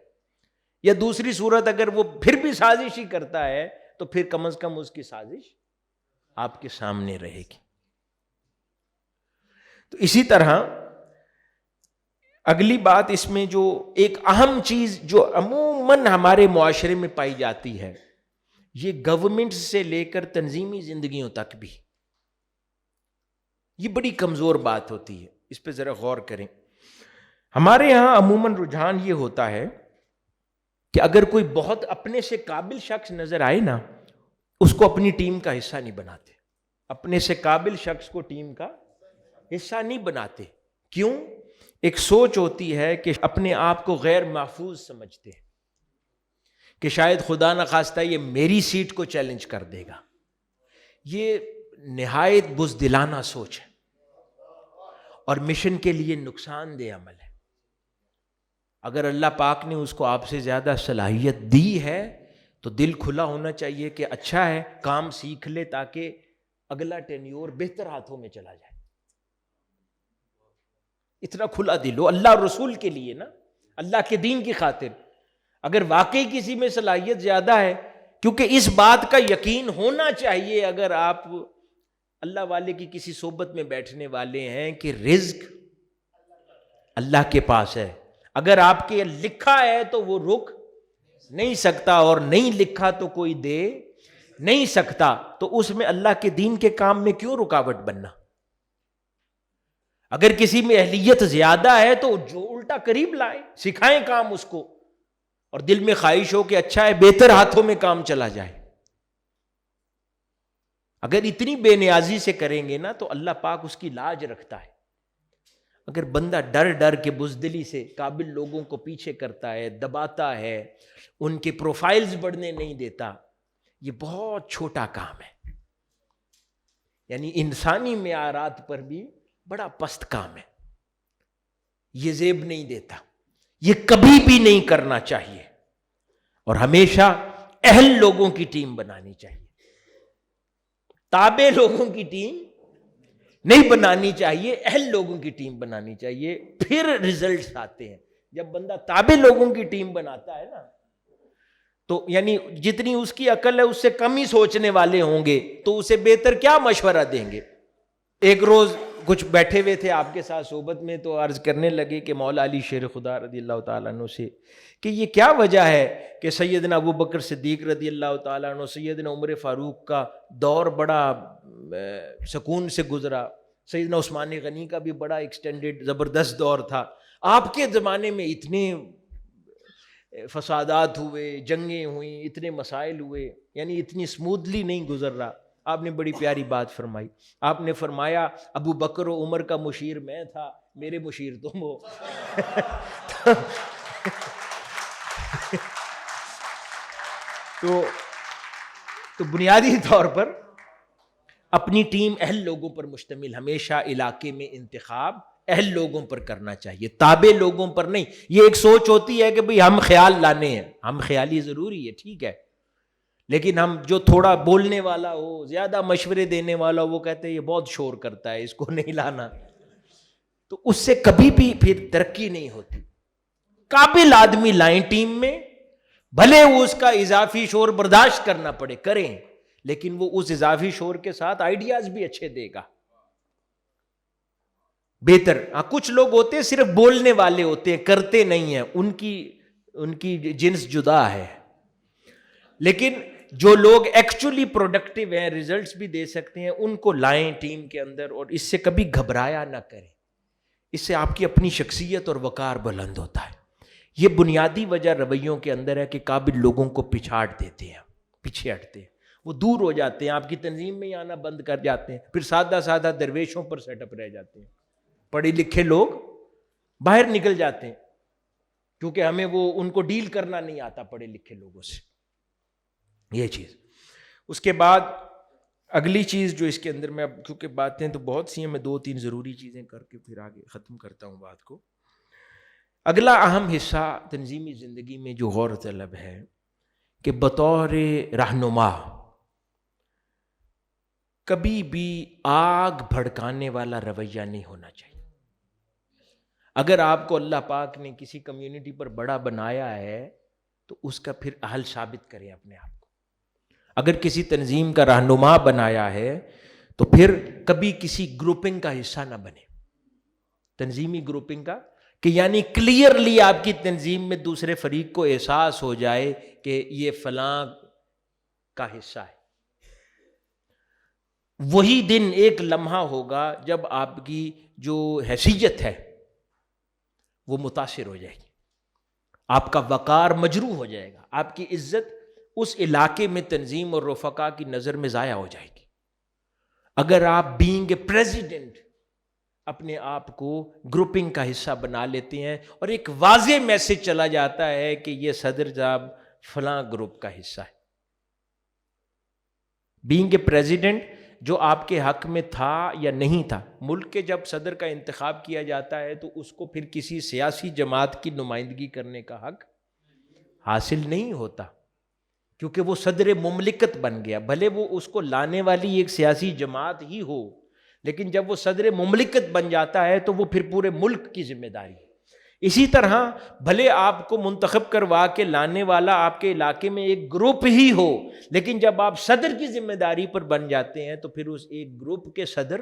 یا دوسری صورت اگر وہ پھر بھی سازش ہی کرتا ہے تو پھر کم از کم اس کی سازش آپ کے سامنے رہے گی. تو اسی طرح اگلی بات اس میں جو ایک اہم چیز جو عموماً ہمارے معاشرے میں پائی جاتی ہے، یہ گورنمنٹ سے لے کر تنظیمی زندگیوں تک بھی یہ بڑی کمزور بات ہوتی ہے. اس پہ ذرا غور کریں. ہمارے ہاں عموماً رجحان یہ ہوتا ہے کہ اگر کوئی بہت اپنے سے قابل شخص نظر آئے نا، اس کو اپنی ٹیم کا حصہ نہیں بناتے. اپنے سے قابل شخص کو ٹیم کا حصہ نہیں بناتے. کیوں؟ ایک سوچ ہوتی ہے کہ اپنے آپ کو غیر محفوظ سمجھتے ہیں کہ شاید خدا نخواستہ یہ میری سیٹ کو چیلنج کر دے گا. یہ نہایت بزدلانہ سوچ ہے اور مشن کے لیے نقصان دہ عمل ہے. اگر اللہ پاک نے اس کو آپ سے زیادہ صلاحیت دی ہے تو دل کھلا ہونا چاہیے کہ اچھا ہے کام سیکھ لے تاکہ اگلا ٹینیور بہتر ہاتھوں میں چلا جائے. اتنا کھلا دل ہو اللہ اور رسول کے لیے نا، اللہ کے دین کی خاطر. اگر واقعی کسی میں صلاحیت زیادہ ہے، کیونکہ اس بات کا یقین ہونا چاہیے اگر آپ اللہ والے کی کسی صحبت میں بیٹھنے والے ہیں کہ رزق اللہ کے پاس ہے. اگر آپ کے لکھا ہے تو وہ رک نہیں سکتا، اور نہیں لکھا تو کوئی دے نہیں سکتا. تو اس میں اللہ کے دین کے کام میں کیوں رکاوٹ بننا؟ اگر کسی میں اہلیت زیادہ ہے تو جو الٹا قریب لائے، سکھائیں کام اس کو، اور دل میں خواہش ہو کہ اچھا ہے بہتر ہاتھوں میں کام چلا جائے. اگر اتنی بے نیازی سے کریں گے نا تو اللہ پاک اس کی لاج رکھتا ہے. اگر بندہ ڈر ڈر کے بزدلی سے قابل لوگوں کو پیچھے کرتا ہے، دباتا ہے، ان کے پروفائلز بڑھنے نہیں دیتا، یہ بہت چھوٹا کام ہے. یعنی انسانی معیارات پر بھی بڑا پست کام ہے. یہ زیب نہیں دیتا، یہ کبھی بھی نہیں کرنا چاہیے. اور ہمیشہ اہل لوگوں کی ٹیم بنانی چاہیے، تابع لوگوں کی ٹیم نہیں بنانی چاہیے، اہل لوگوں کی ٹیم بنانی چاہیے. پھر ریزلٹس آتے ہیں. جب بندہ تابع لوگوں کی ٹیم بناتا ہے نا تو یعنی جتنی اس کی عقل ہے اس سے کم ہی سوچنے والے ہوں گے تو اسے بہتر کیا مشورہ دیں گے. ایک روز کچھ بیٹھے ہوئے تھے آپ کے ساتھ صحبت میں تو عرض کرنے لگے کہ مولا علی شیر خدا رضی اللہ تعالیٰ عنہ سے کہ یہ کیا وجہ ہے کہ سیدنا ابو بکر صدیق رضی اللہ تعالیٰ عنہ، سیدنا عمر فاروق کا دور بڑا سکون سے گزرا، سیدنا عثمان غنی کا بھی بڑا ایکسٹینڈڈ زبردست دور تھا، آپ کے زمانے میں اتنے فسادات ہوئے، جنگیں ہوئیں، اتنے مسائل ہوئے، یعنی اتنی سموتھلی نہیں گزر رہا. آپ نے بڑی پیاری بات فرمائی. آپ نے فرمایا ابو بکر و عمر کا مشیر میں تھا، میرے مشیر تم ہو. تو بنیادی طور پر اپنی ٹیم اہل لوگوں پر مشتمل ہمیشہ علاقے میں انتخاب اہل لوگوں پر کرنا چاہیے، تابع لوگوں پر نہیں۔ یہ ایک سوچ ہوتی ہے کہ بھئی ہم خیال لانے ہیں، ہم خیالی ضروری ہے، ٹھیک ہے، لیکن ہم جو تھوڑا بولنے والا ہو، زیادہ مشورے دینے والا ہو، وہ کہتے ہیں یہ بہت شور کرتا ہے، اس کو نہیں لانا، تو اس سے کبھی بھی پھر ترقی نہیں ہوتی۔ قابل آدمی لائیں ٹیم میں، بھلے وہ اس کا اضافی شور برداشت کرنا پڑے، کریں، لیکن وہ اس اضافی شور کے ساتھ آئیڈیاز بھی اچھے دے گا، بہتر۔ کچھ لوگ ہوتے ہیں صرف بولنے والے ہوتے ہیں، کرتے نہیں ہیں، ان کی جنس جدا ہے، لیکن جو لوگ ایکچولی پروڈکٹیو ہیں، ریزلٹس بھی دے سکتے ہیں، ان کو لائیں ٹیم کے اندر، اور اس سے کبھی گھبرایا نہ کریں، اس سے آپ کی اپنی شخصیت اور وقار بلند ہوتا ہے۔ یہ بنیادی وجہ رویوں کے اندر ہے کہ قابل لوگوں کو پچھاڑ دیتے ہیں، پیچھے ہٹتے ہیں، وہ دور ہو جاتے ہیں، آپ کی تنظیم میں ہی آنا بند کر جاتے ہیں، پھر سادہ سادہ درویشوں پر سیٹ اپ رہ جاتے ہیں، پڑھے لکھے لوگ باہر نکل جاتے ہیں، کیونکہ ہمیں وہ ان کو ڈیل کرنا نہیں آتا پڑھے لکھے لوگوں سے، یہ چیز۔ اس کے بعد اگلی چیز جو اس کے اندر میں، اب کیونکہ باتیں تو بہت سی ہیں، میں 2-3 ضروری چیزیں کر کے پھر آگے ختم کرتا ہوں بات کو۔ اگلا اہم حصہ تنظیمی زندگی میں جو غور طلب ہے کہ بطور رہنما کبھی بھی آگ بھڑکانے والا رویہ نہیں ہونا چاہیے۔ اگر آپ کو اللہ پاک نے کسی کمیونٹی پر بڑا بنایا ہے تو اس کا پھر اہل ثابت کریں اپنے آپ کو۔ اگر کسی تنظیم کا رہنما بنایا ہے تو پھر کبھی کسی گروپنگ کا حصہ نہ بنے، تنظیمی گروپنگ کا، کہ یعنی کلیئرلی آپ کی تنظیم میں دوسرے فریق کو احساس ہو جائے کہ یہ فلاں کا حصہ ہے۔ وہی دن ایک لمحہ ہوگا جب آپ کی جو حیثیت ہے وہ متاثر ہو جائے گی، آپ کا وقار مجروح ہو جائے گا، آپ کی عزت اس علاقے میں تنظیم اور رفقا کی نظر میں ضائع ہو جائے گی۔ اگر آپ بینگ اے پریزیڈنٹ اپنے آپ کو گروپنگ کا حصہ بنا لیتے ہیں اور ایک واضح میسج چلا جاتا ہے کہ یہ صدر صاحب فلاں گروپ کا حصہ ہے، بینگ اے پریزیڈنٹ جو آپ کے حق میں تھا یا نہیں تھا۔ ملک کے جب صدر کا انتخاب کیا جاتا ہے تو اس کو پھر کسی سیاسی جماعت کی نمائندگی کرنے کا حق حاصل نہیں ہوتا، کیونکہ وہ صدر مملکت بن گیا، بھلے وہ اس کو لانے والی ایک سیاسی جماعت ہی ہو، لیکن جب وہ صدر مملکت بن جاتا ہے تو وہ پھر پورے ملک کی ذمہ داری ہے۔ اسی طرح بھلے آپ کو منتخب کروا کے لانے والا آپ کے علاقے میں ایک گروپ ہی ہو، لیکن جب آپ صدر کی ذمہ داری پر بن جاتے ہیں تو پھر اس ایک گروپ کے صدر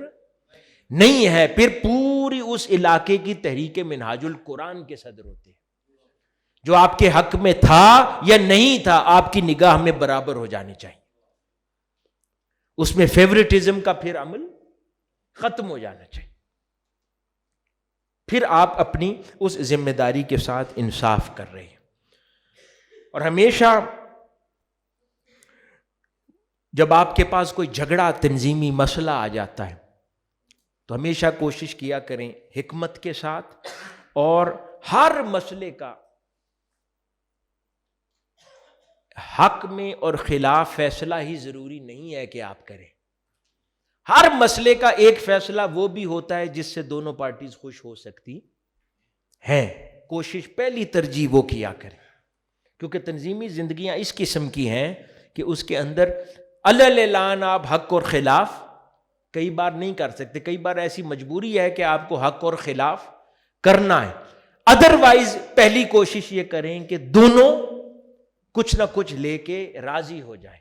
نہیں ہے، پھر پوری اس علاقے کی تحریک منہاج القرآن کے صدر ہوتے ہیں۔ جو آپ کے حق میں تھا یا نہیں تھا، آپ کی نگاہ میں برابر ہو جانی چاہیے، اس میں فیورٹزم کا پھر عمل ختم ہو جانا چاہیے، پھر آپ اپنی اس ذمہ داری کے ساتھ انصاف کر رہے ہیں۔ اور ہمیشہ جب آپ کے پاس کوئی جھگڑا تنظیمی مسئلہ آ جاتا ہے تو ہمیشہ کوشش کیا کریں حکمت کے ساتھ، اور ہر مسئلے کا حق میں اور خلاف فیصلہ ہی ضروری نہیں ہے کہ آپ کریں۔ ہر مسئلے کا ایک فیصلہ وہ بھی ہوتا ہے جس سے دونوں پارٹیز خوش ہو سکتی ہیں، کوشش پہلی ترجیح وہ کیا کریں، کیونکہ تنظیمی زندگیاں اس قسم کی ہیں کہ اس کے اندر علل اعلان آپ حق اور خلاف کئی بار نہیں کر سکتے، کئی بار ایسی مجبوری ہے کہ آپ کو حق اور خلاف کرنا ہے، ادروائز پہلی کوشش یہ کریں کہ دونوں کچھ نہ کچھ لے کے راضی ہو جائیں۔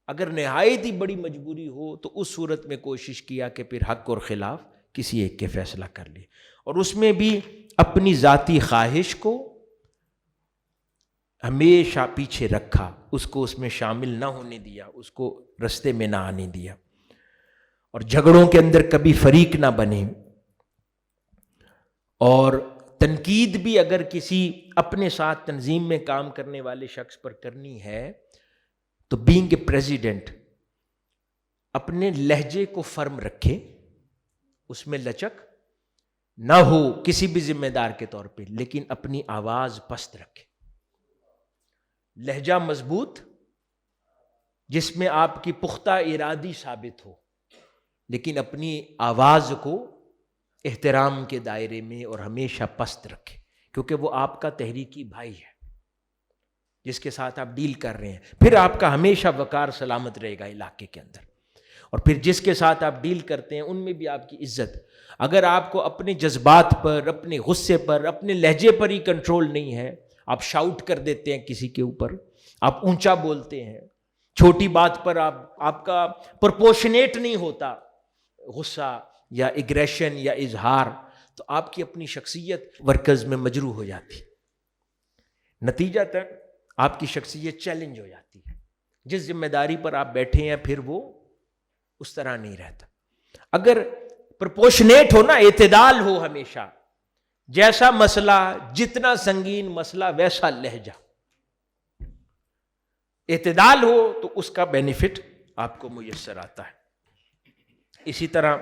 اگر نہایت ہی بڑی مجبوری ہو تو اس صورت میں کوشش کیا کہ پھر حق اور خلاف کسی ایک کے فیصلہ کر لے، اور اس میں بھی اپنی ذاتی خواہش کو ہمیشہ پیچھے رکھا، اس کو اس میں شامل نہ ہونے دیا، اس کو رستے میں نہ آنے دیا، اور جھگڑوں کے اندر کبھی فریق نہ بنے۔ اور تنقید بھی اگر کسی اپنے ساتھ تنظیم میں کام کرنے والے شخص پر کرنی ہے تو بینگ اے پریزیڈنٹ اپنے لہجے کو فرم رکھے، اس میں لچک نہ ہو کسی بھی ذمہ دار کے طور پہ، لیکن اپنی آواز پست رکھے، لہجہ مضبوط جس میں آپ کی پختہ ارادی ثابت ہو، لیکن اپنی آواز کو احترام کے دائرے میں اور ہمیشہ پست رکھے، کیونکہ وہ آپ کا تحریکی بھائی ہے جس کے ساتھ آپ ڈیل کر رہے ہیں. پھر آپ کا ہمیشہ وقار سلامت رہے گا علاقے کے اندر، اور پھر جس کے ساتھ آپ ڈیل کرتے ہیں ان میں بھی آپ کی عزت. اگر آپ کو اپنے جذبات پر، اپنے غصے پر، اپنے لہجے پر ہی کنٹرول نہیں ہے، آپ شاؤٹ کر دیتے ہیں کسی کے اوپر، آپ اونچا بولتے ہیں، چھوٹی بات پر آپ کا پرپورشنیٹ نہیں ہوتا غصہ یا اگریشن یا اظہار، تو آپ کی اپنی شخصیت ورکرز میں مجروح ہو جاتی، نتیجتاً آپ کی شخصیت چیلنج ہو جاتی ہے. جس ذمہ داری پر آپ بیٹھے ہیں پھر وہ اس طرح نہیں رہتا. اگر پرپورشنیٹ ہو نا، اعتدال ہو، ہمیشہ جیسا مسئلہ، جتنا سنگین مسئلہ ویسا لہجہ، اعتدال ہو تو اس کا بینیفٹ آپ کو میسر آتا ہے. اسی طرح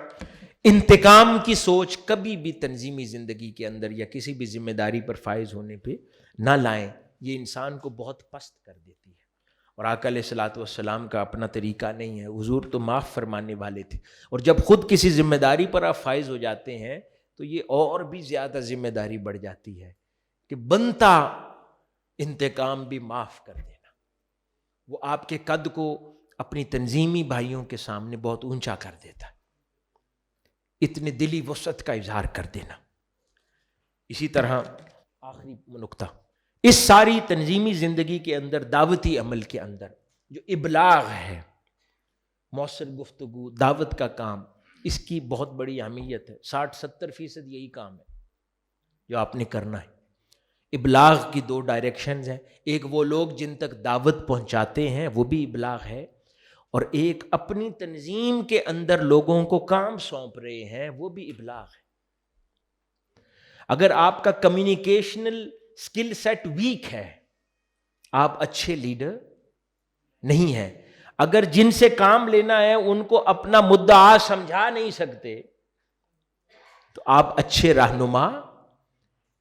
انتقام کی سوچ کبھی بھی تنظیمی زندگی کے اندر یا کسی بھی ذمہ داری پر فائز ہونے پہ نہ لائیں، یہ انسان کو بہت پست کر دیتی ہے. اور آقا علیہ الصلوۃ والسلام کا اپنا طریقہ نہیں ہے، حضور تو معاف فرمانے والے تھے، اور جب خود کسی ذمہ داری پر آپ فائز ہو جاتے ہیں تو یہ اور بھی زیادہ ذمہ داری بڑھ جاتی ہے کہ بنتا انتقام بھی معاف کر دینا. وہ آپ کے قد کو اپنی تنظیمی بھائیوں کے سامنے بہت اونچا کر دیتا ہے، اتنے دلی وسعت کا اظہار کر دینا. اسی طرح آخری نقطہ، اس ساری تنظیمی زندگی کے اندر، دعوتی عمل کے اندر جو ابلاغ ہے، مؤثر گفتگو، دعوت کا کام، اس کی بہت بڑی اہمیت ہے. 60-70% یہی کام ہے جو آپ نے کرنا ہے. ابلاغ کی 2 ڈائریکشنز ہیں، ایک وہ لوگ جن تک دعوت پہنچاتے ہیں وہ بھی ابلاغ ہے، اور ایک اپنی تنظیم کے اندر لوگوں کو کام سونپ رہے ہیں، وہ بھی ابلاغ ہے. اگر آپ کا کمیونیکیشنل سکل سیٹ ویک ہے، آپ اچھے لیڈر نہیں ہیں. اگر جن سے کام لینا ہے ان کو اپنا مدعا سمجھا نہیں سکتے تو آپ اچھے رہنما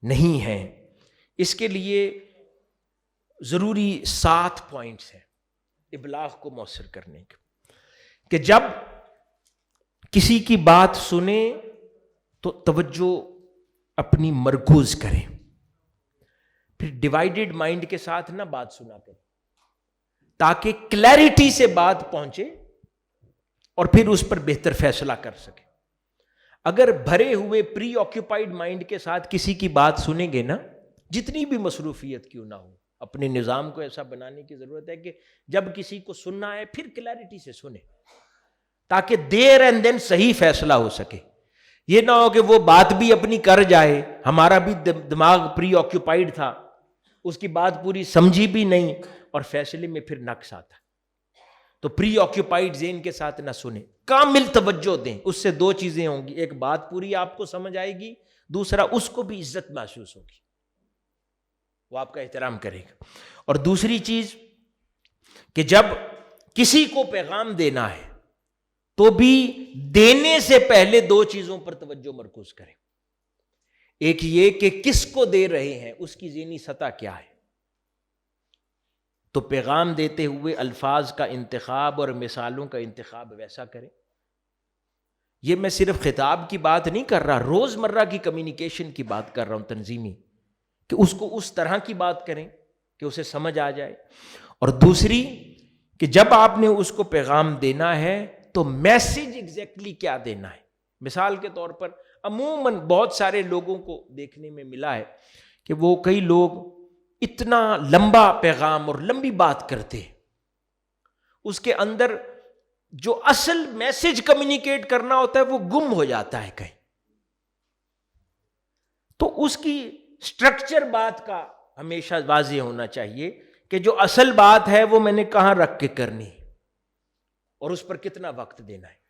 نہیں ہیں. اس کے لیے ضروری 7 پوائنٹس ہیں ابلاغ کو مؤثر کرنے کے، کہ جب کسی کی بات سنیں تو توجہ اپنی مرکوز کریں، پھر ڈیوائیڈڈ مائنڈ کے ساتھ نہ بات سنا کریں، تاکہ کلیئرٹی سے بات پہنچے اور پھر اس پر بہتر فیصلہ کر سکے. اگر بھرے ہوئے پری آکوپائڈ مائنڈ کے ساتھ کسی کی بات سنیں گے نا، جتنی بھی مصروفیت کیوں نہ ہو، اپنے نظام کو ایسا بنانے کی ضرورت ہے کہ جب کسی کو سننا ہے پھر کلیئرٹی سے سنیں، تاکہ دیر اینڈ دین صحیح فیصلہ ہو سکے. یہ نہ ہو کہ وہ بات بھی اپنی کر جائے، ہمارا بھی دماغ پری آکوپائڈ تھا، اس کی بات پوری سمجھی بھی نہیں اور فیصلے میں پھر نقص آتا. تو پری آکوپائڈ ذہن کے ساتھ نہ سنیں، کامل توجہ دیں. اس سے 2 چیزیں ہوں گی، ایک بات پوری آپ کو سمجھ آئے گی، دوسرا اس کو بھی عزت محسوس ہوگی، وہ آپ کا احترام کرے گا. اور دوسری چیز کہ جب کسی کو پیغام دینا ہے تو بھی دینے سے پہلے 2 چیزوں پر توجہ مرکوز کریں. ایک یہ کہ کس کو دے رہے ہیں، اس کی ذہنی سطح کیا ہے. تو پیغام دیتے ہوئے الفاظ کا انتخاب اور مثالوں کا انتخاب ویسا کریں. یہ میں صرف خطاب کی بات نہیں کر رہا، روزمرہ کی کمیونیکیشن کی بات کر رہا ہوں تنظیمی، کہ اس کو اس طرح کی بات کریں کہ اسے سمجھ آ جائے. اور دوسری کہ جب آپ نے اس کو پیغام دینا ہے تو میسج ایگزیکٹلی کیا دینا ہے. مثال کے طور پر عموماً بہت سارے لوگوں کو دیکھنے میں ملا ہے کہ وہ کئی لوگ اتنا لمبا پیغام اور لمبی بات کرتے ہیں، اس کے اندر جو اصل میسج کمیونیکیٹ کرنا ہوتا ہے وہ گم ہو جاتا ہے کہیں. تو اس کی سٹرکچر بات کا ہمیشہ واضح ہونا چاہیے کہ جو اصل بات ہے وہ میں نے کہاں رکھ کے کرنی ہے اور اس پر کتنا وقت دینا ہے.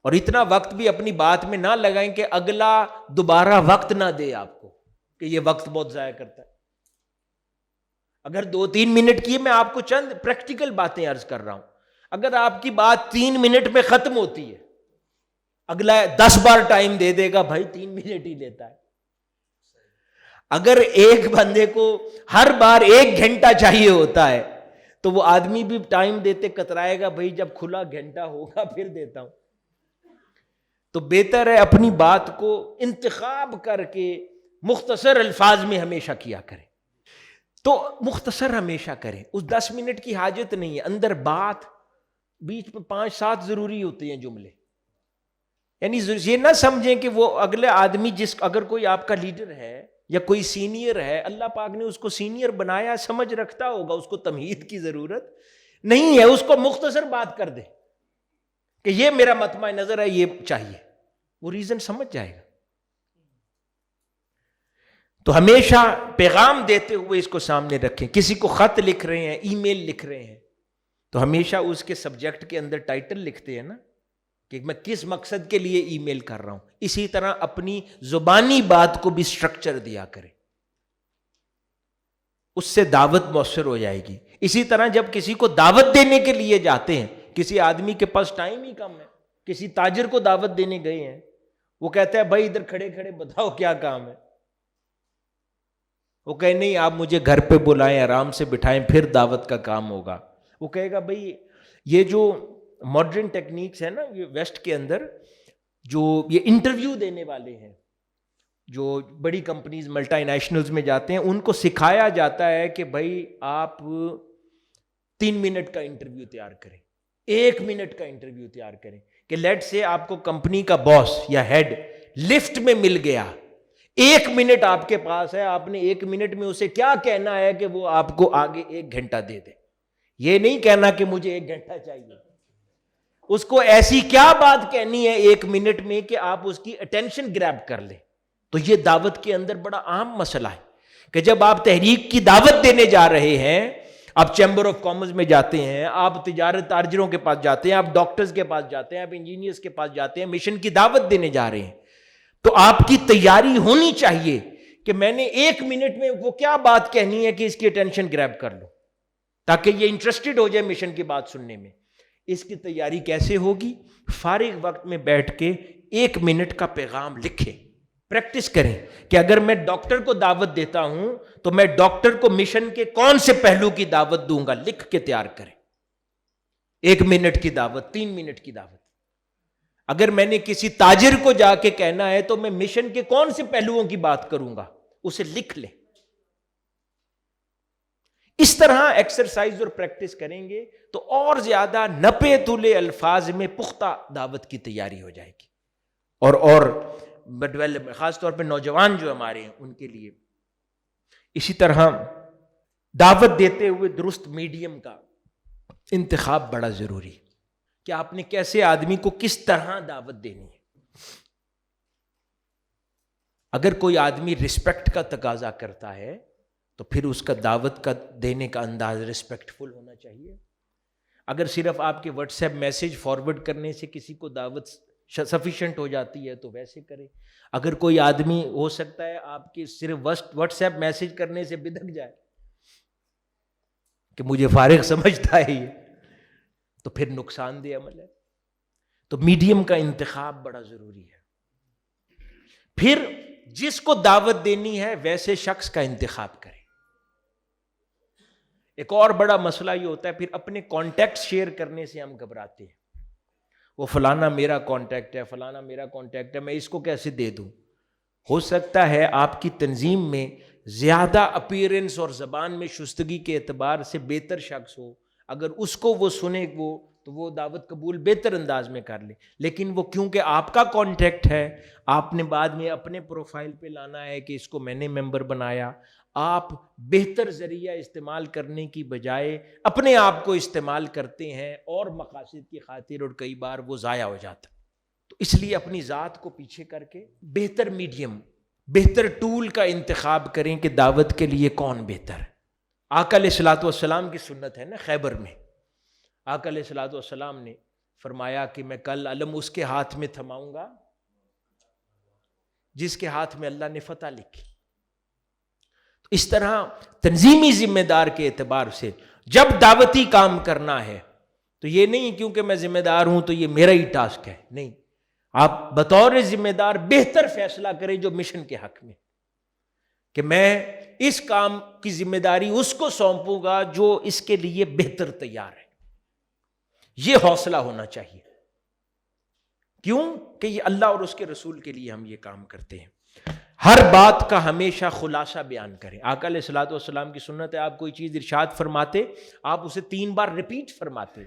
اور اتنا وقت بھی اپنی بات میں نہ لگائیں کہ اگلا دوبارہ وقت نہ دے آپ کو، کہ یہ وقت بہت ضائع کرتا ہے. اگر 2-3 منٹ کی، میں آپ کو چند پریکٹیکل باتیں عرض کر رہا ہوں، اگر آپ کی بات 3 منٹ میں ختم ہوتی ہے، اگلا 10 بار ٹائم دے دے گا، بھائی 3 منٹ ہی لیتا ہے. اگر ایک بندے کو ہر بار 1 گھنٹہ چاہیے ہوتا ہے تو وہ آدمی بھی ٹائم دیتے کترائے گا، بھائی جب کھلا گھنٹہ ہوگا پھر دیتا ہوں. تو بہتر ہے اپنی بات کو انتخاب کر کے مختصر الفاظ میں ہمیشہ کیا کریں. تو مختصر ہمیشہ کریں. اس 10 منٹ کی حاجت نہیں ہے. اندر بات، بیچ میں 5-7 ضروری ہوتے ہیں جملے. یعنی یہ نہ سمجھیں کہ وہ اگلے آدمی اگر کوئی آپ کا لیڈر ہے یا کوئی سینئر ہے، اللہ پاک نے اس کو سینئر بنایا، سمجھ رکھتا ہوگا، اس کو تمہید کی ضرورت نہیں ہے. اس کو مختصر بات کر دے کہ یہ میرا مطمع نظر ہے، یہ چاہیے، وہ ریزن سمجھ جائے گا. تو ہمیشہ پیغام دیتے ہوئے اس کو سامنے رکھیں. کسی کو خط لکھ رہے ہیں، ای میل لکھ رہے ہیں، تو ہمیشہ اس کے سبجیکٹ کے اندر ٹائٹل لکھتے ہیں نا کہ میں کس مقصد کے لیے ای میل کر رہا ہوں. اسی طرح اپنی زبانی بات کو بھی سٹرکچر دیا کریں، اس سے دعوت مؤثر ہو جائے گی. اسی طرح جب کسی کو دعوت دینے کے لیے جاتے ہیں، کسی آدمی کے پاس ٹائم ہی کم ہے، کسی تاجر کو دعوت دینے گئے ہیں، وہ کہتا ہے بھائی ادھر کھڑے کھڑے بتاؤ کیا کام ہے. وہ کہے نہیں، آپ مجھے گھر پہ بلائیں، آرام سے بٹھائیں، پھر دعوت کا کام ہوگا. وہ کہے گا بھائی یہ جو ماڈرن ٹیکنیکس ہے نا یہ ویسٹ کے اندر، جو یہ انٹرویو دینے والے ہیں، جو بڑی کمپنیز ملٹی نیشنلز میں جاتے ہیں، ان کو سکھایا جاتا ہے کہ بھائی آپ 3 منٹ کا انٹرویو تیار کریں، 1 منٹ کا انٹرویو تیار کریں. کہ لیٹ سے آپ کو کمپنی کا باس یا ہیڈ لفٹ میں مل گیا، 1 منٹ آپ کے پاس ہے، آپ نے 1 منٹ میں اسے کیا کہنا ہے کہ وہ آپ کو آگے 1 گھنٹہ دے دے. یہ نہیں کہنا کہ مجھے 1 گھنٹہ چاہیے، اس کو ایسی کیا بات کہنی ہے 1 منٹ میں کہ آپ اس کی اٹینشن گریب کر لیں. تو یہ دعوت کے اندر بڑا اہم مسئلہ ہے کہ جب آپ تحریک کی دعوت دینے جا رہے ہیں، آپ چیمبر آف کامرس میں جاتے ہیں، آپ تجارت تاجروں کے پاس جاتے ہیں، آپ ڈاکٹرز کے پاس جاتے ہیں، آپ انجینئرز کے پاس جاتے ہیں، مشن کی دعوت دینے جا رہے ہیں، تو آپ کی تیاری ہونی چاہیے کہ میں نے 1 منٹ میں وہ کیا بات کہنی ہے کہ اس کی اٹینشن گریب کر لو، تاکہ یہ انٹرسٹڈ ہو جائے مشن کی بات سننے میں. اس کی تیاری کیسے ہوگی؟ فارغ وقت میں بیٹھ کے 1 منٹ کا پیغام لکھیں، پریکٹس کریں کہ اگر میں ڈاکٹر کو دعوت دیتا ہوں تو میں ڈاکٹر کو مشن کے کون سے پہلو کی دعوت دوں گا، لکھ کے تیار کریں. 1 منٹ کی دعوت، 3 منٹ کی دعوت. اگر میں نے کسی تاجر کو جا کے کہنا ہے تو میں مشن کے کون سے پہلوؤں کی بات کروں گا، اسے لکھ لیں. اس طرح ایکسرسائز اور پریکٹس کریں گے تو اور زیادہ نپے تلے الفاظ میں پختہ دعوت کی تیاری ہو جائے گی. اور خاص طور پہ نوجوان جو ہمارے ہیں ان کے لیے اسی طرح دعوت دیتے ہوئے درست میڈیم کا انتخاب بڑا ضروری ہے کہ آپ نے کیسے آدمی کو کس طرح دعوت دینی ہے. اگر کوئی آدمی رسپیکٹ کا تقاضا کرتا ہے تو پھر اس کا دعوت کا دینے کا انداز ریسپیکٹفل ہونا چاہیے. اگر صرف آپ کے واٹس ایپ میسج فارورڈ کرنے سے کسی کو دعوت سفیشینٹ ہو جاتی ہے تو ویسے کریں. اگر کوئی آدمی ہو سکتا ہے آپ کی صرف واٹس ایپ میسج کرنے سے بدک جائے کہ مجھے فارغ سمجھتا ہے یہ، تو پھر نقصان دہ عمل ہے. تو میڈیم کا انتخاب بڑا ضروری ہے. پھر جس کو دعوت دینی ہے ویسے شخص کا انتخاب کریں. ایک اور بڑا مسئلہ یہ ہوتا ہے پھر اپنے کانٹیکٹ شیئر کرنے سے ہم گھبراتے ہیں. وہ فلانا میرا کانٹیکٹ ہے، فلانا میرا کانٹیکٹ ہے، میں اس کو کیسے دے دوں. ہو سکتا ہے آپ کی تنظیم میں زیادہ اپیرنس اور زبان میں شستگی کے اعتبار سے بہتر شخص ہو، اگر اس کو وہ سنے تو وہ دعوت قبول بہتر انداز میں کر لے. لیکن وہ کیونکہ آپ کا کانٹیکٹ ہے، آپ نے بعد میں اپنے پروفائل پہ لانا ہے کہ اس کو میں نے ممبر بنایا، آپ بہتر ذریعہ استعمال کرنے کی بجائے اپنے آپ کو استعمال کرتے ہیں اور مقاصد کی خاطر، اور کئی بار وہ ضائع ہو جاتا. تو اس لیے اپنی ذات کو پیچھے کر کے بہتر میڈیم، بہتر ٹول کا انتخاب کریں کہ دعوت کے لیے کون بہتر ہے. آقا علیہ الصلوۃ والسلام کی سنت ہے نا، خیبر میں آقا علیہ الصلوۃ والسلام نے فرمایا کہ میں کل علم اس کے ہاتھ میں تھماؤں گا جس کے ہاتھ میں اللہ نے فتح لکھی. اس طرح تنظیمی ذمہ دار کے اعتبار سے جب دعوتی کام کرنا ہے تو یہ نہیں کیونکہ میں ذمہ دار ہوں تو یہ میرا ہی ٹاسک ہے، نہیں، آپ بطور ذمہ دار بہتر فیصلہ کریں جو مشن کے حق میں، کہ میں اس کام کی ذمہ داری اس کو سونپوں گا جو اس کے لیے بہتر تیار ہے. یہ حوصلہ ہونا چاہیے کیوں کہ یہ اللہ اور اس کے رسول کے لیے ہم یہ کام کرتے ہیں. ہر بات کا ہمیشہ خلاصہ بیان کریں. آقا علیہ الصلوۃ والسلام کی سنت ہے، آپ کوئی چیز ارشاد فرماتے آپ اسے 3 بار ریپیٹ فرماتے.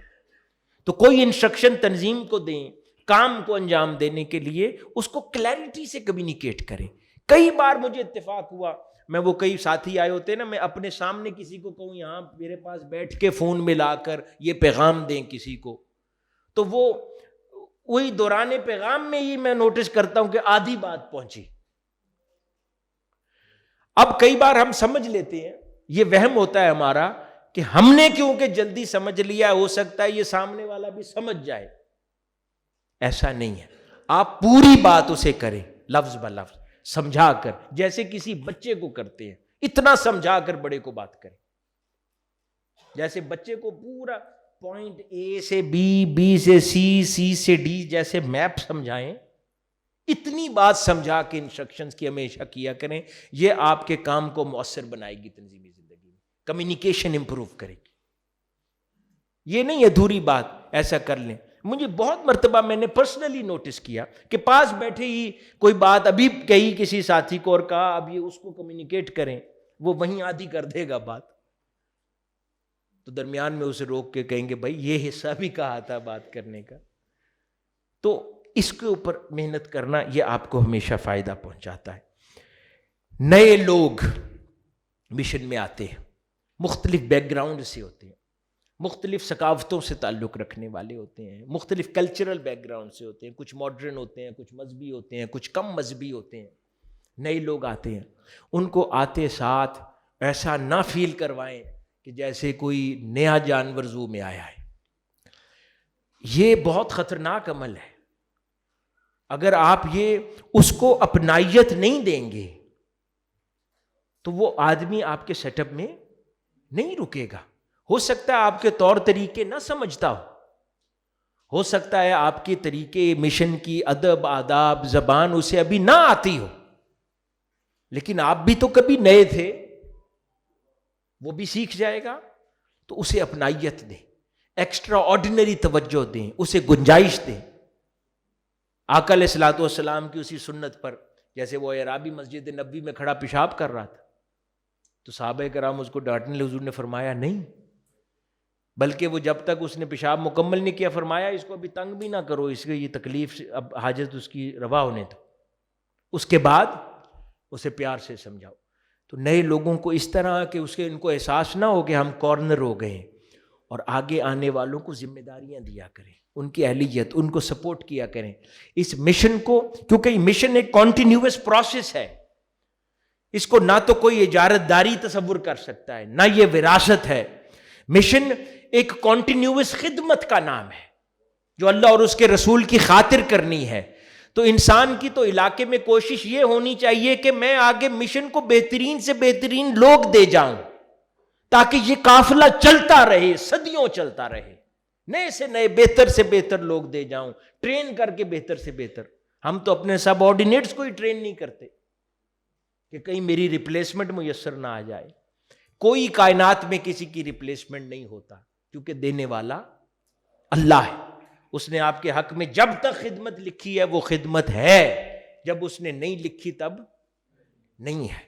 تو کوئی انسٹرکشن تنظیم کو دیں، کام کو انجام دینے کے لیے اس کو کلیئرٹی سے کمیونیکیٹ کریں. کئی بار مجھے اتفاق ہوا، میں وہ کئی ساتھی آئے ہوتے ہیں نا، میں اپنے سامنے کسی کو کہوں یہاں میرے پاس بیٹھ کے فون ملا کر یہ پیغام دیں کسی کو، تو وہی دوران پیغام میں ہی میں نوٹس کرتا ہوں کہ آدھی بات پہنچی. اب کئی بار ہم سمجھ لیتے ہیں، یہ وہم ہوتا ہے ہمارا کہ ہم نے کیونکہ جلدی سمجھ لیا، ہو سکتا ہے یہ سامنے والا بھی سمجھ جائے. ایسا نہیں ہے، آپ پوری بات اسے کریں لفظ بلفظ سمجھا کر، جیسے کسی بچے کو کرتے ہیں. اتنا سمجھا کر بڑے کو بات کریں، جیسے بچے کو پورا پوائنٹ اے سے بی، بی سے سی، سی سے ڈی جیسے میپ سمجھائیں. اتنی بات سمجھا کے انسٹرکشنز کی ہمیشہ کیا کریں. یہ آپ کے کام کو مؤثر بنائے گی، تنظیمی زندگی میں کمیونیکیشن امپروو کرے گی. یہ نہیں ادھوری بات ایسا کر لیں. مجھے بہت مرتبہ میں نے پرسنلی نوٹس کیا کہ پاس بیٹھے ہی کوئی بات ابھی کہی کسی ساتھی کو اور کہا اب یہ اس کو کمیونیکیٹ کریں، وہ وہیں آدھی کر دے گا بات، تو درمیان میں اسے روک کے کہیں گے بھائی یہ حصہ بھی کہا تھا بات کرنے کا. تو اس کے اوپر محنت کرنا یہ آپ کو ہمیشہ فائدہ پہنچاتا ہے. نئے لوگ مشن میں آتے ہیں، مختلف بیک گراؤنڈ سے ہوتے ہیں، مختلف ثقافتوں سے تعلق رکھنے والے ہوتے ہیں، مختلف کلچرل بیک گراؤنڈ سے ہوتے ہیں، کچھ ماڈرن ہوتے ہیں، کچھ مذہبی ہوتے ہیں، کچھ کم مذہبی ہوتے ہیں. نئے لوگ آتے ہیں، ان کو آتے ساتھ ایسا نہ فیل کروائیں کہ جیسے کوئی نیا جانور زو میں آیا ہے. یہ بہت خطرناک عمل ہے. اگر آپ یہ اس کو اپنائیت نہیں دیں گے تو وہ آدمی آپ کے سیٹ اپ میں نہیں رکے گا. ہو سکتا ہے آپ کے طور طریقے نہ سمجھتا ہو سکتا ہے آپ کے طریقے مشن کی ادب آداب زبان اسے ابھی نہ آتی ہو، لیکن آپ بھی تو کبھی نئے تھے، وہ بھی سیکھ جائے گا. تو اسے اپنائیت دیں، ایکسٹرا آرڈینری توجہ دیں، اسے گنجائش دیں. آقا علیہ الصلوۃ والسلام کی اسی سنت پر، جیسے وہ اعرابی مسجد نبوی میں کھڑا پیشاب کر رہا تھا تو صحابہ کرام اس کو ڈانٹنے لگے. حضور نے فرمایا نہیں، بلکہ وہ جب تک اس نے پیشاب مکمل نہیں کیا فرمایا اس کو ابھی تنگ بھی نہ کرو، اس کی یہ تکلیف اب حاجت اس کی روا ہونے دو، اس کے بعد اسے پیار سے سمجھاؤ. تو نئے لوگوں کو اس طرح کہ ان کو احساس نہ ہو کہ ہم کارنر ہو گئے ہیں، اور آگے آنے والوں کو ذمہ داریاں دیا کریں، ان کی اہلیت، ان کو سپورٹ کیا کریں. اس مشن کو، کیونکہ یہ مشن ایک کنٹینیوس پروسیس ہے، اس کو نہ تو کوئی اجارت داری تصور کر سکتا ہے، نہ یہ وراثت ہے. مشن ایک کنٹینیوس خدمت کا نام ہے جو اللہ اور اس کے رسول کی خاطر کرنی ہے. تو انسان کی تو علاقے میں کوشش یہ ہونی چاہیے کہ میں آگے مشن کو بہترین سے بہترین لوگ دے جاؤں تاکہ یہ قافلہ چلتا رہے، صدیوں چلتا رہے. نئے سے نئے بہتر سے بہتر لوگ دے جاؤں، ٹرین کر کے بہتر سے بہتر. ہم تو اپنے سب آرڈینیٹس کو ہی ٹرین نہیں کرتے کہ کہیں میری ریپلیسمنٹ میسر نہ آ جائے. کوئی کائنات میں کسی کی ریپلیسمنٹ نہیں ہوتا، کیونکہ دینے والا اللہ ہے. اس نے آپ کے حق میں جب تک خدمت لکھی ہے وہ خدمت ہے، جب اس نے نہیں لکھی تب نہیں ہے.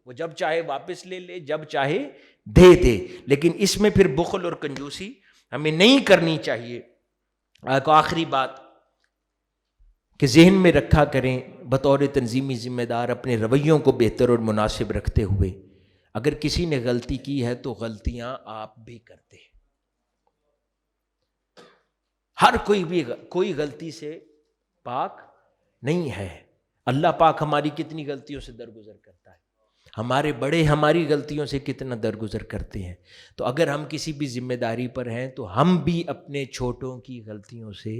وہ جب چاہے واپس لے لے، جب چاہے دے دے. لیکن اس میں پھر بخل اور کنجوسی ہمیں نہیں کرنی چاہیے. آخری بات کہ ذہن میں رکھا کریں بطور تنظیمی ذمہ دار اپنے رویوں کو بہتر اور مناسب رکھتے ہوئے، اگر کسی نے غلطی کی ہے تو غلطیاں آپ بھی کرتے ہیں. ہر کوئی غلطی سے پاک نہیں ہے. اللہ پاک ہماری کتنی غلطیوں سے درگزر کرتا ہے، ہمارے بڑے ہماری غلطیوں سے کتنا درگزر کرتے ہیں. تو اگر ہم کسی بھی ذمہ داری پر ہیں تو ہم بھی اپنے چھوٹوں کی غلطیوں سے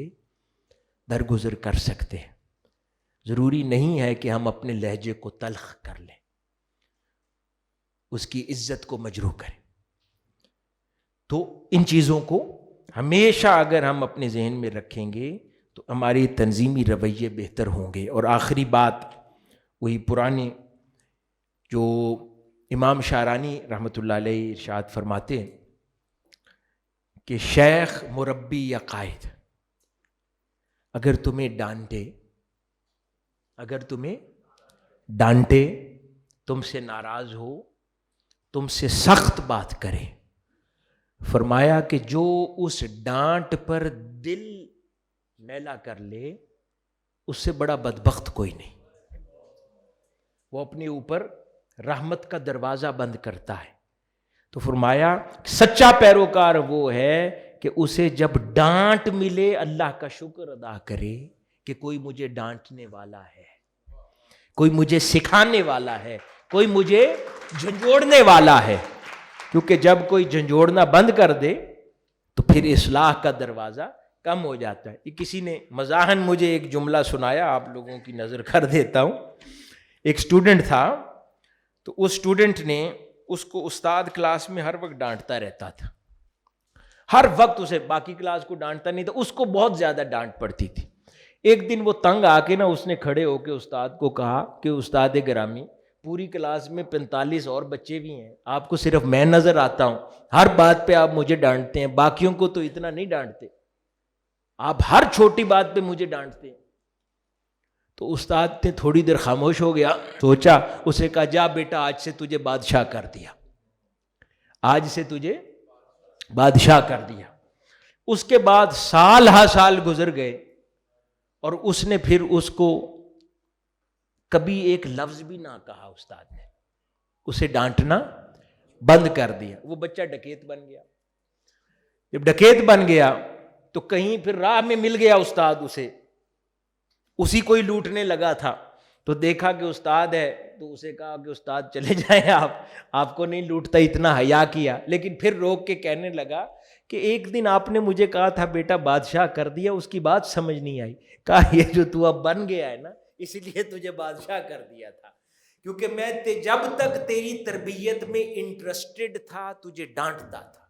درگزر کر سکتے ہیں. ضروری نہیں ہے کہ ہم اپنے لہجے کو تلخ کر لیں، اس کی عزت کو مجروح کریں. تو ان چیزوں کو ہمیشہ اگر ہم اپنے ذہن میں رکھیں گے تو ہماری تنظیمی رویے بہتر ہوں گے. اور آخری بات وہی پرانے جو امام شعرانی رحمۃ اللہ علیہ ارشاد فرماتے ہیں کہ شیخ، مربی یا قائد اگر تمہیں ڈانٹے، تم سے ناراض ہو، تم سے سخت بات کرے، فرمایا کہ جو اس ڈانٹ پر دل میلا کر لے اس سے بڑا بدبخت کوئی نہیں. وہ اپنے اوپر رحمت کا دروازہ بند کرتا ہے. تو فرمایا سچا پیروکار وہ ہے کہ اسے جب ڈانٹ ملے اللہ کا شکر ادا کرے کہ کوئی مجھے ڈانٹنے والا ہے، کوئی مجھے سکھانے والا ہے، کوئی مجھے جھنجھوڑنے والا ہے. کیونکہ جب کوئی جھنجھوڑنا بند کر دے تو پھر اصلاح کا دروازہ کم ہو جاتا ہے. یہ کسی نے مزاحن مجھے ایک جملہ سنایا، آپ لوگوں کی نظر کر دیتا ہوں. ایک اسٹوڈنٹ تھا، تو اس اسٹوڈنٹ نے اس کو استاد کلاس میں ہر وقت ڈانٹتا رہتا تھا، ہر وقت اسے، باقی کلاس کو ڈانٹتا نہیں تھا، اس کو بہت زیادہ ڈانٹ پڑتی تھی. ایک دن وہ تنگ آ کے نا اس نے کھڑے ہو کے استاد کو کہا کہ استاد گرامی، پوری کلاس میں 45 اور بچے بھی ہیں، آپ کو صرف میں نظر آتا ہوں، ہر بات پہ آپ مجھے ڈانٹتے ہیں، باقیوں کو تو اتنا نہیں ڈانٹتے، آپ ہر چھوٹی بات پہ مجھے ڈانٹتے ہیں. تو استاد نے تھوڑی دیر خاموش ہو گیا، سوچا، اسے کہا جا بیٹا آج سے تجھے بادشاہ کر دیا، آج سے تجھے بادشاہ کر دیا. اس کے بعد سال ہا سال گزر گئے اور اس نے پھر اس کو کبھی ایک لفظ بھی نہ کہا. استاد نے اسے ڈانٹنا بند کر دیا. وہ بچہ ڈکیت بن گیا. جب ڈکیت بن گیا تو کہیں پھر راہ میں مل گیا استاد اسے، اسی کوئی لوٹنے لگا تھا. تو دیکھا کہ استاد ہے تو اسے کہا کہ استاد چلے جائیں آپ کو نہیں لوٹتا، اتنا حیا کیا. لیکن پھر روک کے کہنے لگا کہ ایک دن آپ نے مجھے کہا تھا بیٹا بادشاہ کر دیا، اس کی بات سمجھ نہیں آئی. کہا یہ جو تو اب بن گیا ہے نا اس لیے تجھے بادشاہ کر دیا تھا، کیونکہ میں جب تک تیری تربیت میں انٹرسٹڈ تھا تجھے ڈانٹتا تھا،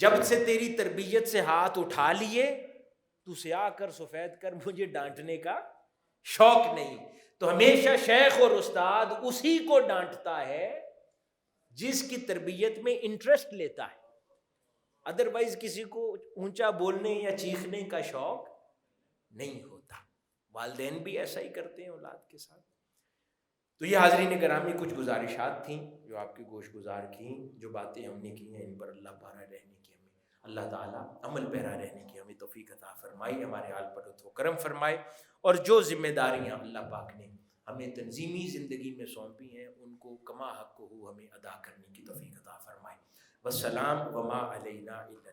جب سے تیری تربیت سے ہاتھ اٹھا لیے تو سیاہ کر سفید کر مجھے ڈانٹنے کا شوق نہیں. تو ہمیشہ شیخ اور استاد اسی کو ڈانٹتا ہے جس کی تربیت میں انٹرسٹ لیتا ہے، ادروائز کسی کو اونچا بولنے یا چیخنے کا شوق نہیں ہوتا. والدین بھی ایسا ہی کرتے ہیں اولاد کے ساتھ. تو یہ حاضرین گرامی کچھ گزارشات تھیں جو آپ کی گوش گزار کی، جو باتیں ہم نے کی ہیں ان پر اللہ پارا رہنے کی، ہمیں اللہ تعالیٰ عمل پیرا رہنے کی ہمیں توفیق عطا فرمائی، ہمارے حال پر لطف و کرم فرمائے، اور جو ذمہ داریاں اللہ پاک نے ہمیں تنظیمی زندگی میں سونپی ہیں ان کو کما حق ہو ہمیں ادا کرنے کی توفیق عطا فرمائے. والسلام وما علینا الا